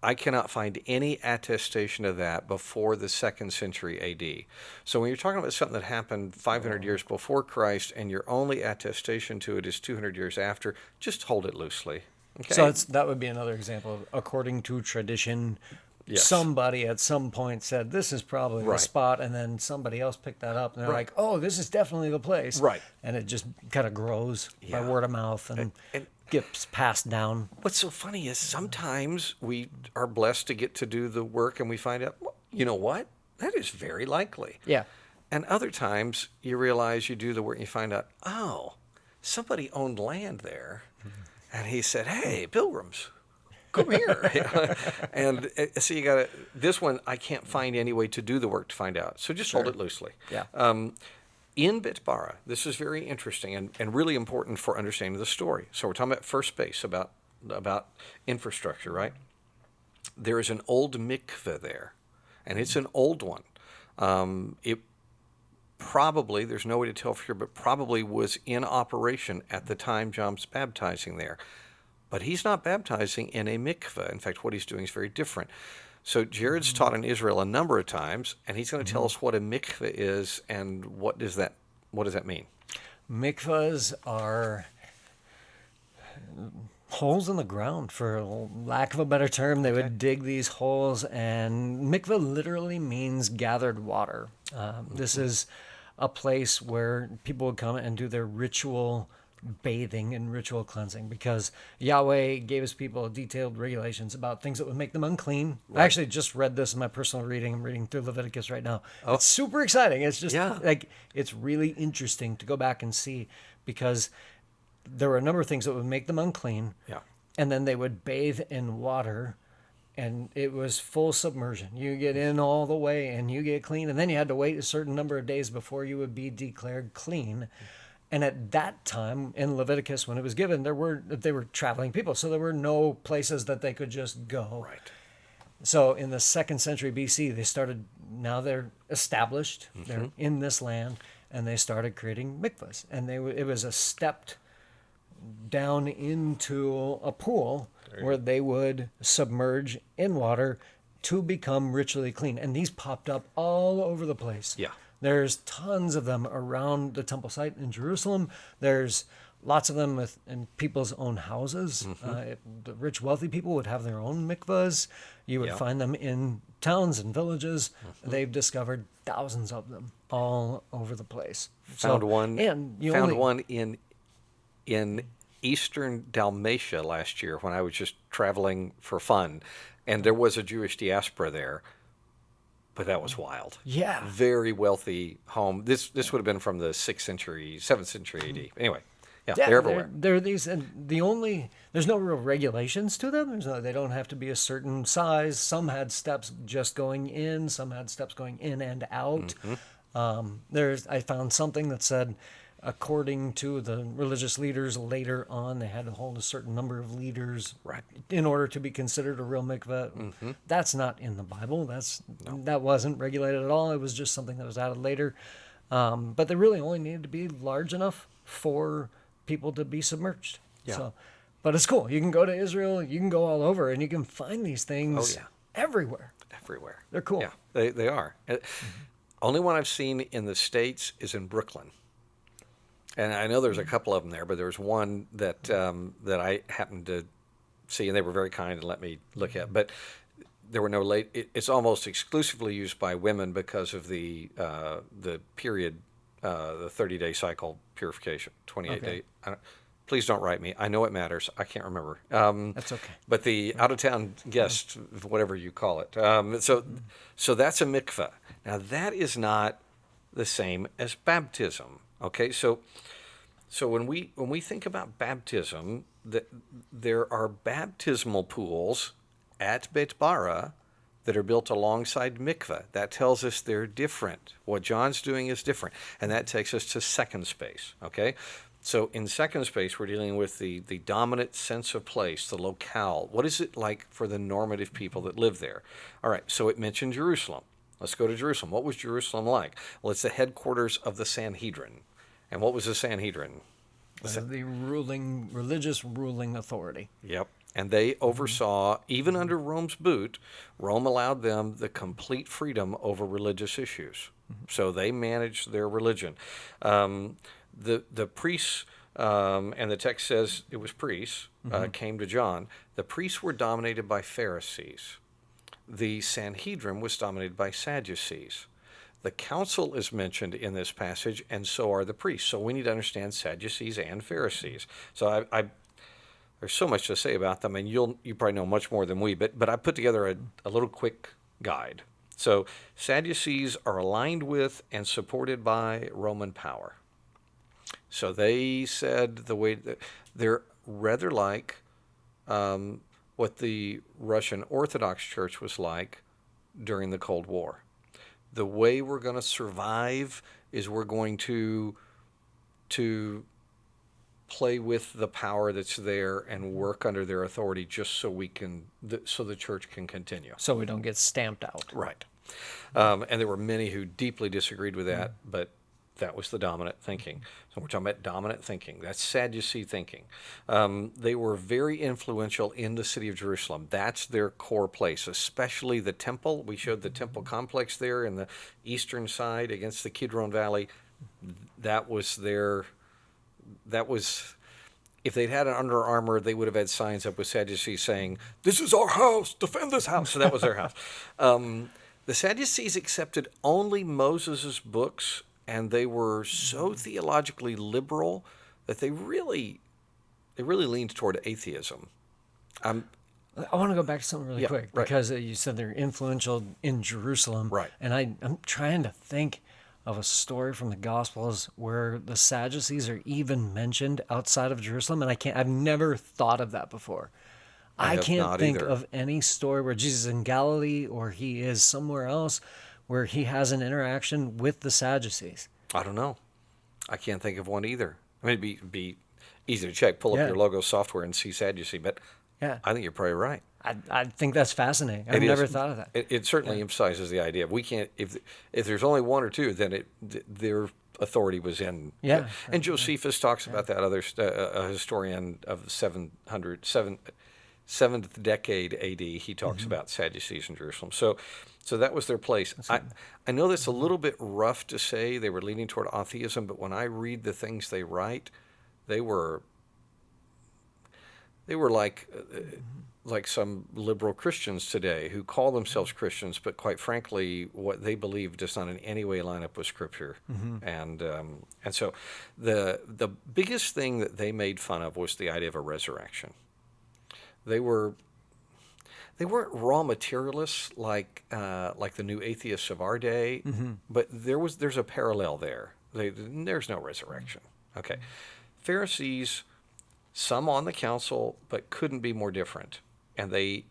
I cannot find any attestation of that before the 2nd century A.D. So when you're talking about something that happened 500 years before Christ and your only attestation to it is 200 years after, just hold it loosely. Okay? So that would be another example of, according to tradition, Yes. somebody at some point said, this is probably the Right. spot, and then somebody else picked that up, and they're Right. like, oh, this is definitely the place. Right. And it just kind of grows by Yeah. word of mouth and gets passed down. What's so funny is sometimes we are blessed to get to do the work and we find out, well, you know what? That is very likely. Yeah. And other times you realize you do the work and you find out, oh, somebody owned land there. And he said, hey, pilgrims, come here. And so you got to, this one, I can't find any way to do the work to find out. So just hold it loosely. Yeah. In Bet Bara, this is very interesting and really important for understanding the story. So we're talking about first base, about infrastructure, right? There is an old mikveh there, and it's an old one. It probably, there's no way to tell for sure, but probably was in operation at the time John's baptizing there. But he's not baptizing in a mikveh. In fact, what he's doing is very different. So Jared's taught in Israel a number of times, and he's going to tell us what a mikveh is and what does that mean? Mikvahs are holes in the ground, for lack of a better term. They would dig these holes, and mikveh literally means gathered water. This is a place where people would come and do their ritual bathing and ritual cleansing, because Yahweh gave his people detailed regulations about things that would make them unclean. I actually just read this in my personal reading. I'm reading through Leviticus right now. It's super exciting. It's just like, it's really interesting to go back and see, because there were a number of things that would make them unclean. Yeah. And then they would bathe in water, and it was full submersion. You get in all the way and you get clean, and then you had to wait a certain number of days before you would be declared clean. And at that time in Leviticus, when it was given, they were traveling people, so there were no places that they could just go. Right. So in the 2nd century BC, they started. Now they're established. They're in this land, and they started creating mikvahs, and it was a stepped down into a pool where they would submerge in water to become ritually clean. And these popped up all over the place. Yeah. There's tons of them around the temple site in Jerusalem. There's lots of them in people's own houses. The rich, wealthy people would have their own mikvahs. You would find them in towns and villages. They've discovered thousands of them all over the place. Found one in eastern Dalmatia last year when I was just traveling for fun, and there was a Jewish diaspora there, but that was wild. Yeah. Very wealthy home. This would have been from the 6th century, 7th century AD. Anyway, they're everywhere. There are these, and there's no real regulations to them. They don't have to be a certain size. Some had steps just going in. Some had steps going in and out. I found something that said, according to the religious leaders later on, they had to hold a certain number of leaders in order to be considered a real mikveh. That's not in the Bible. That wasn't regulated at all. It was just something that was added later. But they really only needed to be large enough for people to be submerged. Yeah. So, but it's cool. You can go to Israel. You can go all over, and you can find these things everywhere. Everywhere. They're cool. Yeah, they are. Only one I've seen in the States is in Brooklyn. And I know there's a couple of them there, but there was one that that I happened to see, and they were very kind and let me look at. But there were no late. It's almost exclusively used by women because of the period, the 30-day cycle purification, 28 day. Please don't write me. I know it matters. I can't remember. That's okay. But the out-of-town guest, whatever you call it. So that's a mikveh. Now that is not the same as baptism. Okay, so when we think about baptism, there are baptismal pools at Beit Bara that are built alongside mikveh. That tells us they're different. What John's doing is different, and that takes us to second space. Okay, so in second space, we're dealing with the dominant sense of place, the locale. What is it like for the normative people that live there? All right, so it mentioned Jerusalem. Let's go to Jerusalem. What was Jerusalem like? Well, it's the headquarters of the Sanhedrin. And what was the Sanhedrin? The religious ruling authority. Yep. And they oversaw, even under Rome's boot, Rome allowed them the complete freedom over religious issues. So they managed their religion. The priests, and the text says it was priests, came to John. The priests were dominated by Pharisees. The Sanhedrin was dominated by Sadducees. The council is mentioned in this passage, and so are the priests. So we need to understand Sadducees and Pharisees. So there's so much to say about them, and you probably know much more than we, but I put together a little quick guide. So Sadducees are aligned with and supported by Roman power. So they said the way that they're rather like what the Russian Orthodox Church was like during the Cold War. The way we're going to survive is we're going to play with the power that's there and work under their authority just so so the church can continue. So we don't get stamped out. Right. And there were many who deeply disagreed with that, but that was the dominant thinking. So we're talking about dominant thinking. That's Sadducee thinking. They were very influential in the city of Jerusalem. That's their core place, especially the temple. We showed the temple complex there in the eastern side against the Kidron Valley. That was if they'd had an Under Armour, they would have had signs up with Sadducees saying, "This is our house, defend this house." So that was their house. The Sadducees accepted only Moses' books, and they were so theologically liberal that they really leaned toward atheism. I want to go back to something really Yeah, quick right. because you said they're influential in Jerusalem. Right. And I'm trying to think of a story from the Gospels where the Sadducees are even mentioned outside of Jerusalem. And I've never thought of that before. I I have can't not think either. of any story where Jesus is in Galilee or he is somewhere else where he has an interaction with the Sadducees. I don't know. I can't think of one either. I mean, it'd be easy to check. Pull up Yeah. your logo software and see Sadducee, but Yeah. I think you're probably right. I think that's fascinating. I've It is. never thought of that. It certainly emphasizes the idea of we can't if there's only one or two, then their authority was in. Yeah. And Josephus talks about that. A historian of the 7th decade A.D. He talks about Sadducees in Jerusalem. So that was their place. I know that's a little bit rough to say. They were leaning toward atheism, but when I read the things they write, they were like some liberal Christians today who call themselves Christians, but quite frankly, what they believe does not in any way line up with Scripture. And so the biggest thing that they made fun of was the idea of a resurrection. They weren't raw materialists like the new atheists of our day, but there's a parallel there. There's no resurrection. Okay, Pharisees, some on the council, but couldn't be more different. And they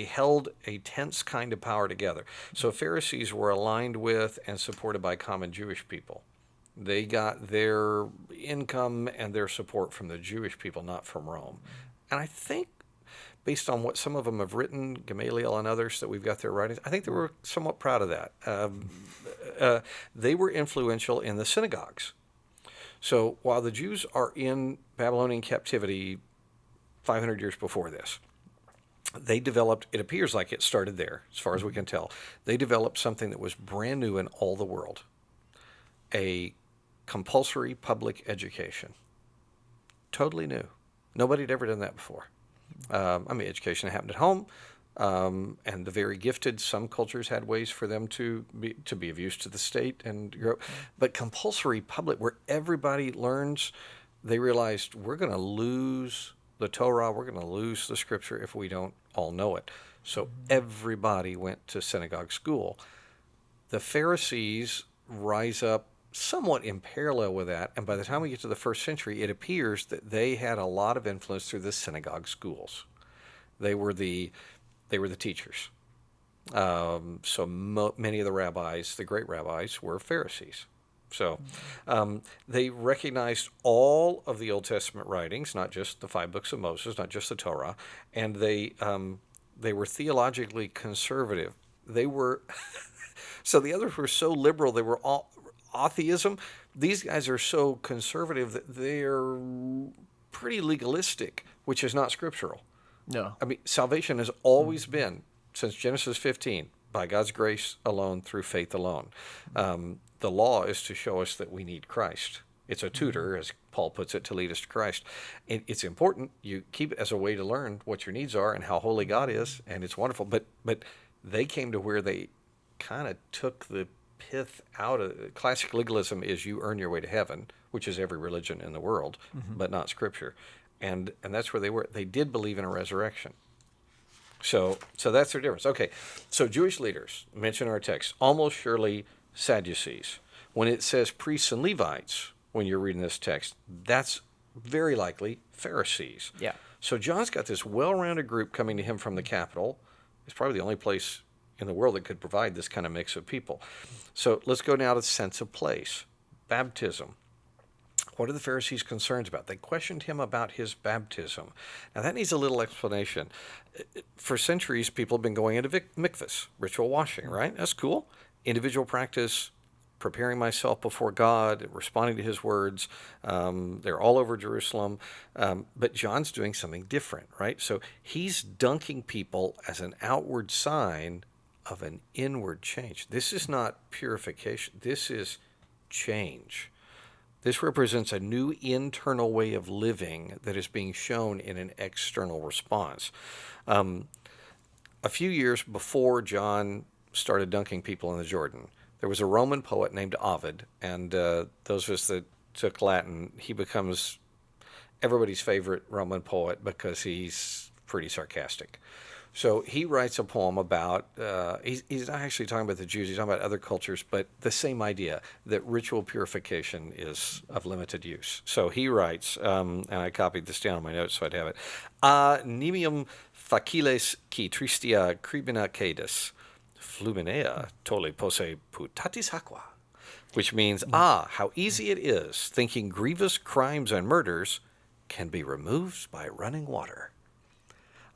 held a tense kind of power together. So Pharisees were aligned with and supported by common Jewish people. They got their income and their support from the Jewish people, not from Rome. And I think, based on what some of them have written, Gamaliel and others that we've got their writings, I think they were somewhat proud of that. They were influential in the synagogues. So while the Jews are in Babylonian captivity 500 years before this, they developed, it appears like it started there, as far as we can tell. They developed something that was brand new in all the world, a compulsory public education. Totally new. Nobody had ever done that before. Education happened at home, and the very gifted, some cultures had ways for them to be of use to the state and grow. But compulsory public, where everybody learns, they realized we're going to lose the Torah, we're going to lose the Scripture if we don't all know it. So everybody went to synagogue school. The Pharisees rise up somewhat in parallel with that, and by the time we get to the first century, it appears that they had a lot of influence through the synagogue schools. They were the teachers. Many of the rabbis, the great rabbis, were Pharisees. So they recognized all of the Old Testament writings, not just the 5 books of Moses, not just the Torah, and they were theologically conservative. They were so the others were so liberal. They were all atheism. These guys are so conservative that they're pretty legalistic, which is not scriptural. No. I mean, salvation has always been, since Genesis 15, by God's grace alone, through faith alone. The law is to show us that we need Christ. It's a tutor, as Paul puts it, to lead us to Christ. It's important. You keep it as a way to learn what your needs are and how holy God is, and it's wonderful. But they came to where they kind of took the pith out of classic legalism. Is you earn your way to heaven, which is every religion in the world, but not Scripture. And that's where they were. They did believe in a resurrection. So that's their difference. Okay, so Jewish leaders, mention our text, almost surely Sadducees. When it says priests and Levites, when you're reading this text, that's very likely Pharisees. Yeah. So John's got this well-rounded group coming to him from the capital. It's probably the only place in the world that could provide this kind of mix of people. So let's go now to sense of place. Baptism. What are the Pharisees' concerns about? They questioned him about his baptism. Now, that needs a little explanation. For centuries, people have been going into mikvahs, ritual washing, right? That's cool. Individual practice, preparing myself before God, responding to his words. They're all over Jerusalem. But John's doing something different, right? So he's dunking people as an outward sign of an inward change. This is not purification. This is change. This represents a new internal way of living that is being shown in an external response. A few years before John started dunking people in the Jordan, there was a Roman poet named Ovid, and those of us that took Latin, he becomes everybody's favorite Roman poet because he's pretty sarcastic. So he writes a poem about, he's not actually talking about the Jews, he's talking about other cultures, but the same idea, that ritual purification is of limited use. So he writes, and I copied this down in my notes so I'd have it, A nimium faciles qui tristia cribina cadis, fluminea tole posse putatis aqua, which means, how easy it is, thinking grievous crimes and murders can be removed by running water.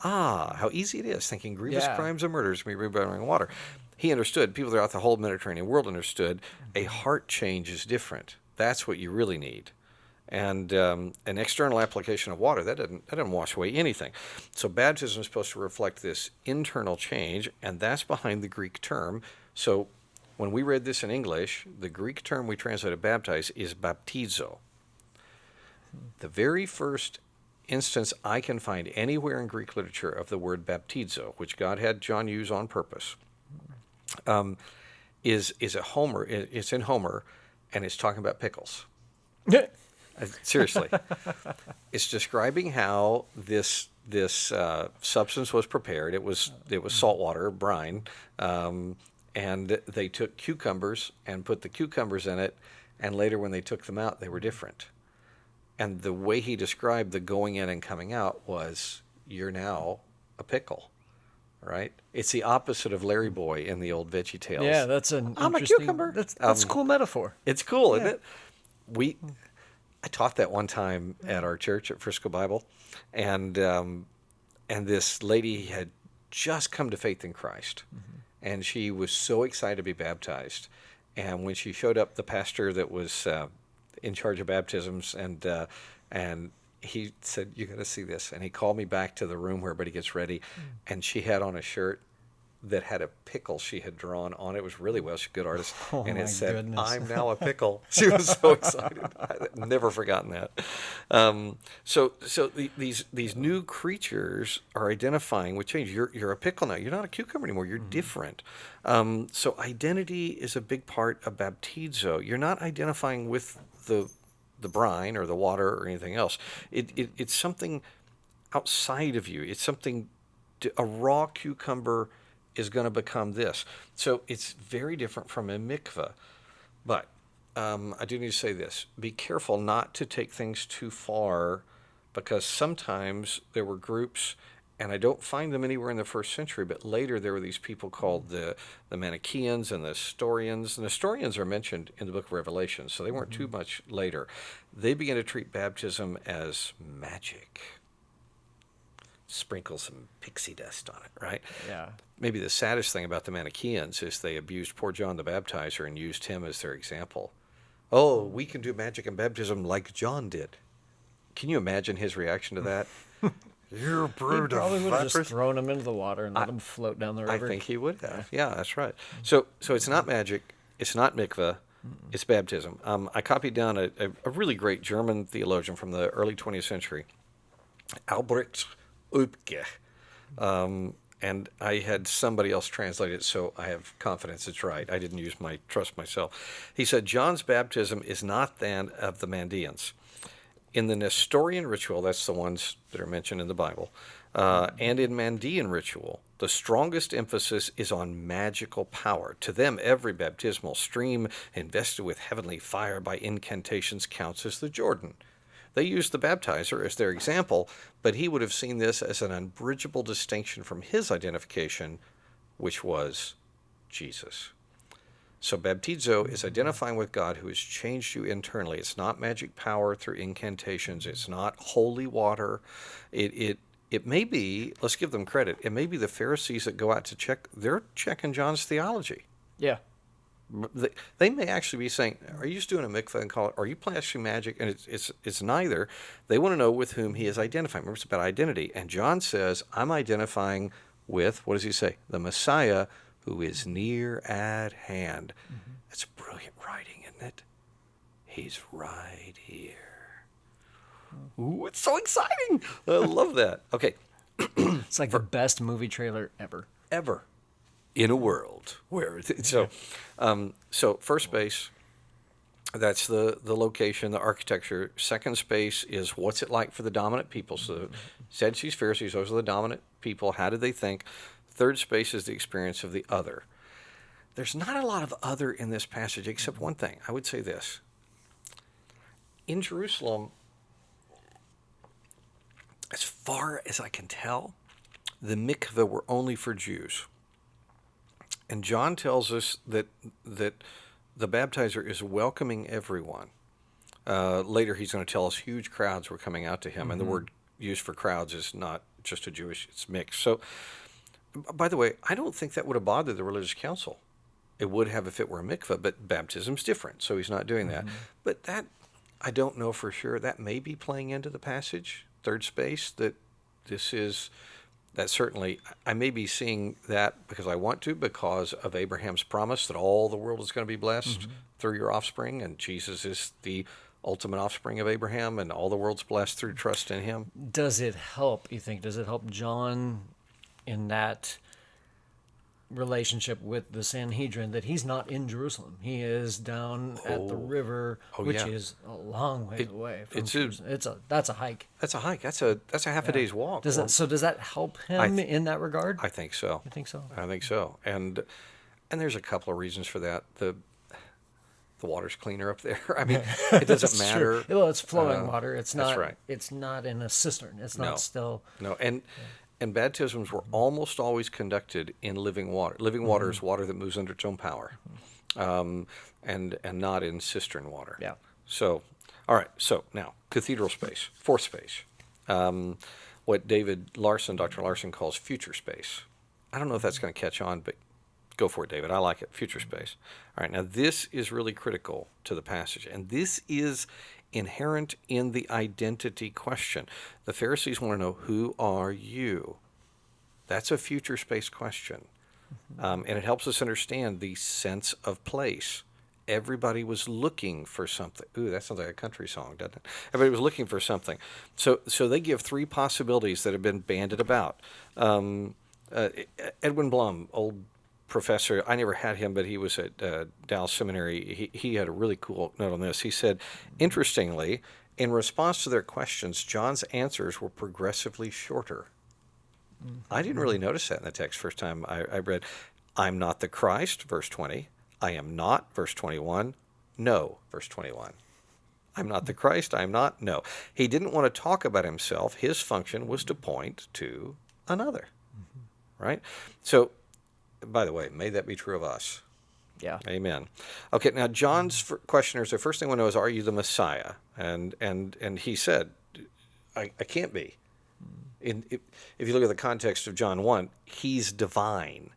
How easy it is, thinking grievous crimes and murders can be removed by running water. He understood, people throughout the whole Mediterranean world understood, a heart change is different. That's what you really need. And an external application of water, that doesn't wash away anything. So baptism is supposed to reflect this internal change, and that's behind the Greek term. So when we read this in English, the Greek term we translated baptize is baptizo. The very first instance I can find anywhere in Greek literature of the word baptizo, which God had John use on purpose, is a Homer. It's in Homer, and it's talking about pickles. Seriously, it's describing how this substance was prepared. It was salt water, brine, and they took cucumbers and put the cucumbers in it, and later when they took them out, they were different. And the way he described the going in and coming out was, you're now a pickle, right? It's the opposite of Larry Boy in the old Veggie Tales. Yeah, that's an I'm interesting... a cucumber. That's a cool metaphor. It's cool, isn't it? I taught that one time at our church at Frisco Bible, and this lady had just come to faith in Christ, and she was so excited to be baptized. And when she showed up, the pastor that was in charge of baptisms, and he said, "You got to see this." And he called me back to the room where everybody gets ready, and she had on a shirt that had a pickle she had drawn on it. It was really well. She's a good artist. And it said, goodness. "I'm now a pickle." She was so excited. I've never forgotten that. So these new creatures are identifying with change. You're a pickle now. You're not a cucumber anymore. You're different. So identity is a big part of baptizo. You're not identifying with the brine or the water or anything else. It's something outside of you. It's something, a raw cucumber is going to become this. So it's very different from a mikveh. But I do need to say this. Be careful not to take things too far, because sometimes there were groups, and I don't find them anywhere in the first century, but later there were these people called the Manichaeans and the Nestorians. The Nestorians are mentioned in the book of Revelation, so they weren't too much later. They began to treat baptism as magic. Sprinkle some pixie dust on it, right? Yeah. Maybe the saddest thing about the Manichaeans is they abused poor John the Baptizer and used him as their example. Oh, we can do magic and baptism like John did. Can you imagine his reaction to that? You're a brood He probably of would have vipers. just thrown him into the water and let him float down the river. I think he would have. Yeah, that's right. So it's not magic. It's not mikveh. It's baptism. I copied down a really great German theologian from the early 20th century, Albrecht Oepke. And I had somebody else translate it, so I have confidence it's right. I didn't trust myself. He said, John's baptism is not that of the Mandeans. In the Nestorian ritual, that's the ones that are mentioned in the Bible, and in Mandean ritual, the strongest emphasis is on magical power. To them, every baptismal stream invested with heavenly fire by incantations counts as the Jordan. They used the baptizer as their example, but he would have seen this as an unbridgeable distinction from his identification, which was Jesus. So baptizo is identifying with God who has changed you internally. It's not magic power through incantations. It's not holy water. It may be, let's give them credit, it may be the Pharisees that go out to check, they're checking John's theology. Yeah. They may actually be saying, are you just doing a mikveh and call it, are you practicing magic? And it's neither. They want to know with whom he is identifying. Remember, it's about identity. And John says, I'm identifying with, what does he say? The Messiah who is near at hand. That's brilliant writing, isn't it? He's right here. Ooh, it's so exciting. I love that. Okay. It's like the best movie trailer ever. Ever in a world where so first base, that's the location, the architecture. Second space is what's it like for the dominant people. So Sadducees, Pharisees, those are the dominant people. How did they think? Third space is the experience of the other. There's not a lot of other in this passage except one thing. I would say this. In Jerusalem, as far as I can tell, the mikveh were only for Jews. And John tells us that the baptizer is welcoming everyone. Later, he's going to tell us huge crowds were coming out to him, and the word used for crowds is not just a Jewish; it's mixed. So, by the way, I don't think that would have bothered the religious council. It would have if it were a mikveh, but baptism's different, so he's not doing that. But that, I don't know for sure. That may be playing into the passage, third space. That certainly, I may be seeing that because I want to, because of Abraham's promise that all the world is going to be blessed through your offspring, and Jesus is the ultimate offspring of Abraham, and all the world's blessed through trust in him. Does it help, you think? Does it help John in that relationship with the Sanhedrin that he's not in Jerusalem? He is down at the river, which is a long way away from Jerusalem. That's a hike. That's a hike. That's a half a day's walk. Does that help him in that regard? I think so. I think so. I think so. And there's a couple of reasons for that. The water's cleaner up there. I mean, it doesn't matter. Well, it's flowing water. It's not. That's right. It's not in a cistern. It's not still. No, and baptisms were almost always conducted in living water. Living water is water that moves under its own power, and not in cistern water. Yeah. So, all right. So now, cathedral space, fourth space, what Dr. Larson calls future space. I don't know if that's going to catch on, but go for it, David. I like it. Future space. All right. Now, this is really critical to the passage, and this is inherent in the identity question. The Pharisees want to know, who are you? That's a future space question. And it helps us understand the sense of place. Everybody was looking for something. Ooh, that sounds like a country song, doesn't it? Everybody was looking for something. So they give three possibilities that have been bandied about. Edwin Blum, old professor, I never had him, but he was at Dallas Seminary. He had a really cool note on this. He said, interestingly, in response to their questions, John's answers were progressively shorter. I didn't really notice that in the text first time I read. I'm not the Christ, verse 20. I am not, verse 21. No, verse 21. I'm not the Christ, I am not, no. He didn't want to talk about himself. His function was to point to another, right? So, by the way, may that be true of us. Yeah. Amen. Okay, now John's questioners, the first thing we know is, are you the Messiah? And he said, I can't be. If you look at the context of John 1, he's divine.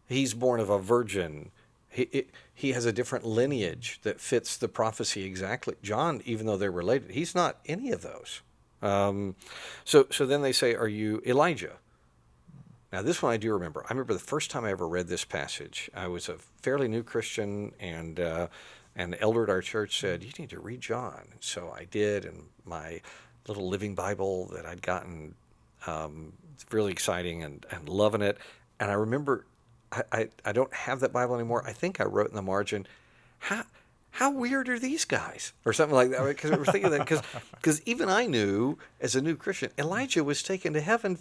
He's born of a virgin. He has a different lineage that fits the prophecy exactly. John, even though they're related, he's not any of those. So then they say, are you Elijah? Now, this one I do remember. I remember the first time I ever read this passage. I was a fairly new Christian, and an elder at our church said, you need to read John. And so I did, and my little living Bible that I'd gotten, it's really exciting and loving it. And I remember, I don't have that Bible anymore. I think I wrote in the margin, how weird are these guys? Or something like that. Because I was thinking that, because even I knew, as a new Christian, Elijah was taken to heaven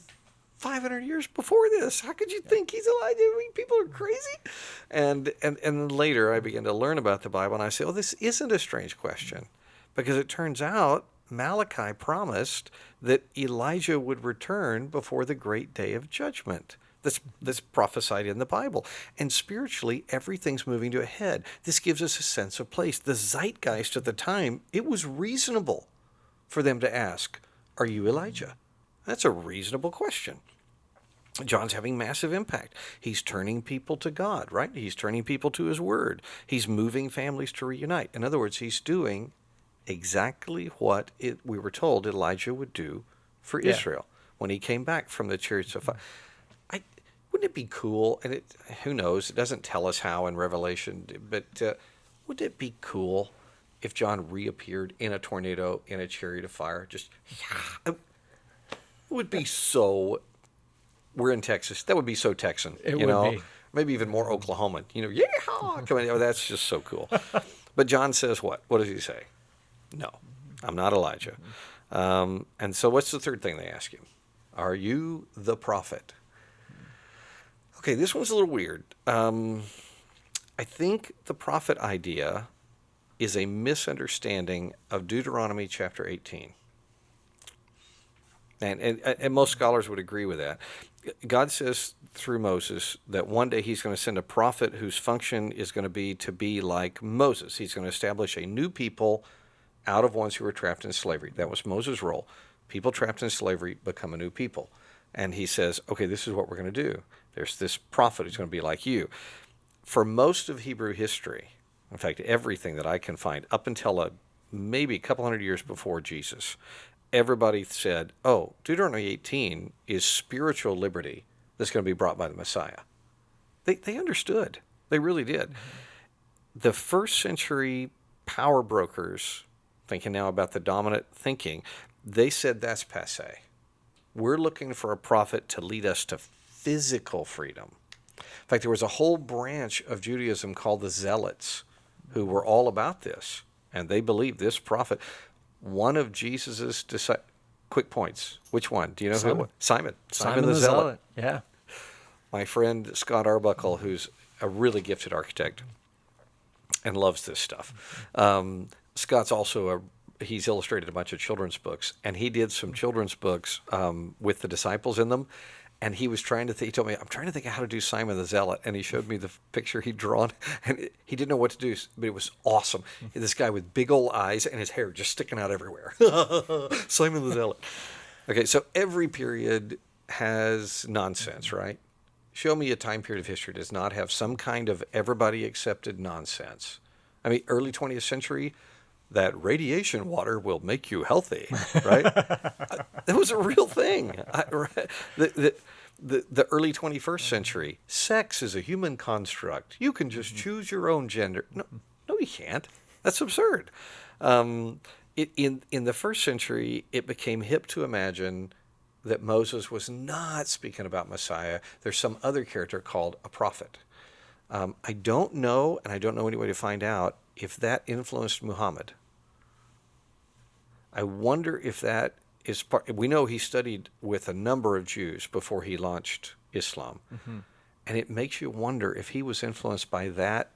500 years before this. How could you think he's Elijah? I mean, people are crazy. And later I began to learn about the Bible, and I say, oh, this isn't a strange question, because it turns out Malachi promised that Elijah would return before the great day of judgment. That's prophesied in the Bible. And spiritually, everything's moving to a head. This gives us a sense of place. The zeitgeist at the time, it was reasonable for them to ask, are you Elijah? That's a reasonable question. John's having massive impact. He's turning people to God, right? He's turning people to his word. He's moving families to reunite. In other words, he's doing exactly what we were told Elijah would do for Israel when he came back from the chariots of fire. Wouldn't it be cool? And who knows? It doesn't tell us how in Revelation, but wouldn't it be cool if John reappeared in a tornado in a chariot of fire? Just, it would be so. We're in Texas. That would be so Texan. It you would know, be. maybe even more Oklahoman. Yeehaw! Come in. Oh, that's just so cool. But John says what? What does he say? No, I'm not Elijah. And so what's the third thing they ask him? Are you the prophet? Okay, this one's a little weird. I think the prophet idea is a misunderstanding of Deuteronomy chapter 18. And most scholars would agree with that. God says through Moses that one day he's going to send a prophet whose function is going to be like Moses. He's going to establish a new people out of ones who were trapped in slavery. That was Moses' role. People trapped in slavery become a new people. And he says, okay, this is what we're going to do. There's this prophet who's going to be like you. For most of Hebrew history, in fact, everything that I can find, up until maybe a couple hundred years before Jesus, everybody said, oh, Deuteronomy 18 is spiritual liberty that's going to be brought by the Messiah. They understood. They really did. The first century power brokers, thinking now about the dominant thinking, they said that's passé. We're looking for a prophet to lead us to physical freedom. In fact, there was a whole branch of Judaism called the Zealots who were all about this, and they believed this prophet. One of Jesus's quick points. Which one? Do you know Simon. who? Simon the Zealot. Yeah. My friend Scott Arbuckle, who's a really gifted architect and loves this stuff. Scott's also he's illustrated a bunch of children's books, and he did some children's books with the disciples in them. And he was trying to he told me, I'm trying to think of how to do Simon the Zealot. And he showed me the picture he'd drawn. And he didn't know what to do, but it was awesome. This guy with big old eyes and his hair just sticking out everywhere. Simon the Zealot. Okay, so every period has nonsense, right? Show me a time period of history that does not have some kind of everybody accepted nonsense. I mean, early 20th century, that radiation water will make you healthy, right? That was a real thing. The early 21st century, sex is a human construct. You can just choose your own gender. No, you can't. That's absurd. In the first century, it became hip to imagine that Moses was not speaking about Messiah. There's some other character called a prophet. I don't know, and I don't know any way to find out, if that influenced Muhammad. I wonder if that is part. We know he studied with a number of Jews before he launched Islam. Mm-hmm. And it makes you wonder if he was influenced by that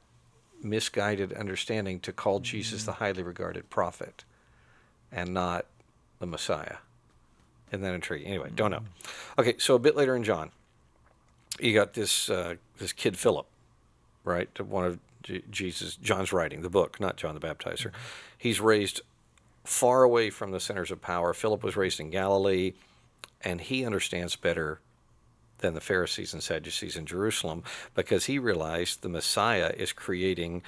misguided understanding to call Jesus the highly regarded prophet and not the Messiah. Isn't that intriguing? Anyway, don't know. Okay, so a bit later in John, you got this kid Philip, right? One of John's writing, the book, not John the Baptizer. He's raised far away from the centers of power. Philip was raised in Galilee, and he understands better than the Pharisees and Sadducees in Jerusalem because he realized the Messiah is creating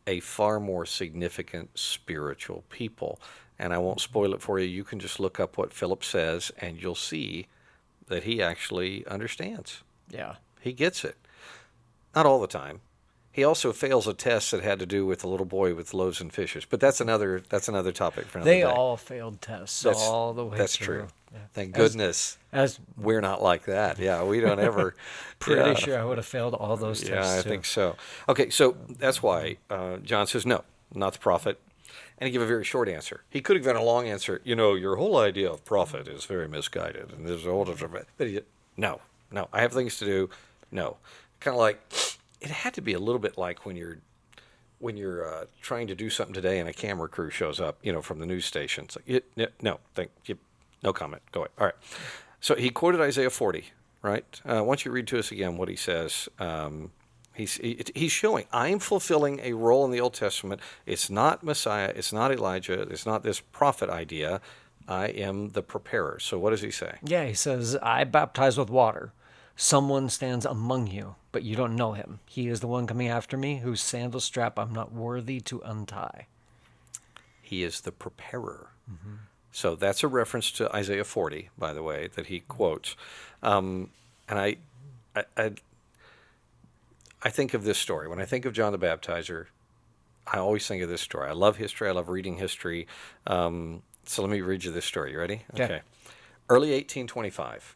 a far more significant spiritual people. And I won't spoil it for you. You can just look up what Philip says, and you'll see that he actually understands. Yeah. He gets it. Not all the time. He also fails a test that had to do with a little boy with loaves and fishes. But that's another topic for another day. They all failed tests all the way That's through. true. Yeah. Thank goodness. As we're not like that. Yeah, we don't ever. Pretty sure I would have failed all those tests. Yeah, I too. think so. Okay, so that's why John says, no, not the prophet. And he gave a very short answer. He could have given a long answer. You know, your whole idea of prophet is very misguided. And there's a whole different. But he said, no, I have things to do. No. Kind of like, it had to be a little bit like when you're trying to do something today and a camera crew shows up, from the news station. It's like, no comment. Go away. All right. So he quoted Isaiah 40, right? Why don't you read to us again what he says? He's showing, I'm fulfilling a role in the Old Testament. It's not Messiah. It's not Elijah. It's not this prophet idea. I am the preparer. So what does he say? Yeah, he says, I baptize with water. Someone stands among you, but you don't know him. He is the one coming after me, whose sandal strap I'm not worthy to untie. He is the preparer. Mm-hmm. So that's a reference to Isaiah 40, by the way, that he quotes. And I think of this story. When I think of John the Baptizer, I always think of this story. I love history. I love reading history. So let me read you this story. You ready? Okay. Early 1825,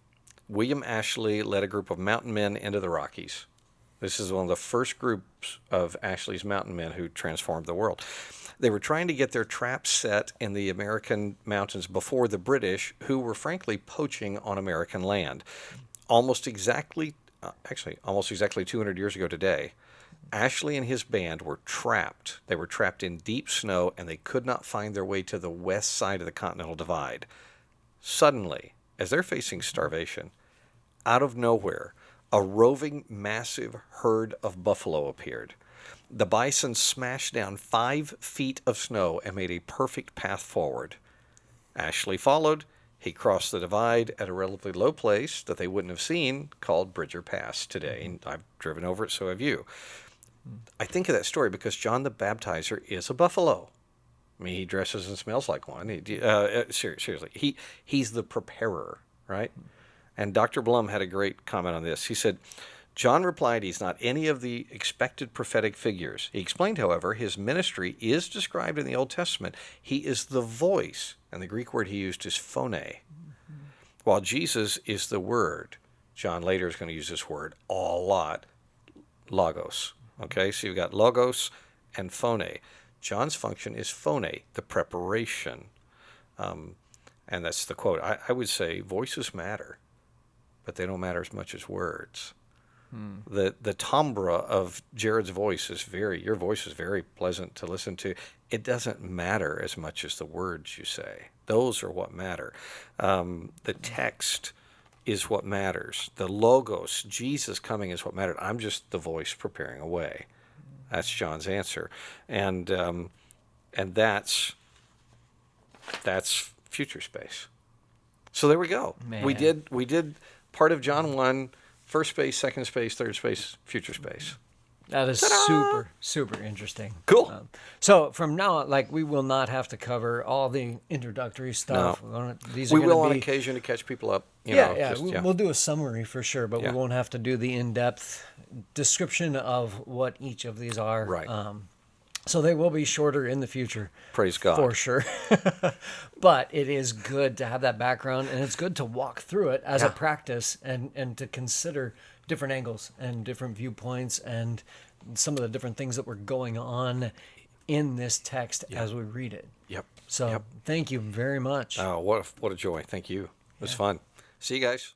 William Ashley led a group of mountain men into the Rockies. This is one of the first groups of Ashley's mountain men who transformed the world. They were trying to get their traps set in the American mountains before the British, who were frankly poaching on American land. Almost exactly 200 years ago today, Ashley and his band were trapped. They were trapped in deep snow, and they could not find their way to the west side of the Continental Divide. Suddenly, as they're facing starvation, out of nowhere, a roving, massive herd of buffalo appeared. The bison smashed down 5 feet of snow and made a perfect path forward. Ashley followed. He crossed the divide at a relatively low place that they wouldn't have seen, called Bridger Pass today. And I've driven over it, so have you. I think of that story because John the Baptizer is a buffalo. I mean, he dresses and smells like one. Seriously, he's the preparer, right? And Dr. Blum had a great comment on this. He said, John replied he's not any of the expected prophetic figures. He explained, however, his ministry is described in the Old Testament. He is the voice, and the Greek word he used is phone. While Jesus is the word. John later is going to use this word a lot, logos. Okay, so you've got logos and phone. John's function is phone, the preparation. And that's the quote. I would say voices matter, but they don't matter as much as words. The timbre of Jared's voice is your voice is very pleasant to listen to. It doesn't matter as much as the words you say. Those are what matter. The text is what matters. The logos, Jesus coming, is what mattered. I'm just the voice preparing a way. That's John's answer, and that's future space. So there we go. Man. We did part of John 1, first space, second space, third space, future space. That is super, super interesting. Cool. So from now on, we will not have to cover all the introductory stuff. No. We will on occasion to catch people up. We'll do a summary for sure, but Yeah. we won't have to do the in-depth description of what each of these are. Right. So they will be shorter in the future. Praise God. For sure. But it is good to have that background, and it's good to walk through it as a practice and to consider different angles and different viewpoints and some of the different things that were going on in this text as we read it. Yep. So thank you very much. Oh, what a joy. Thank you. It was fun. See you guys.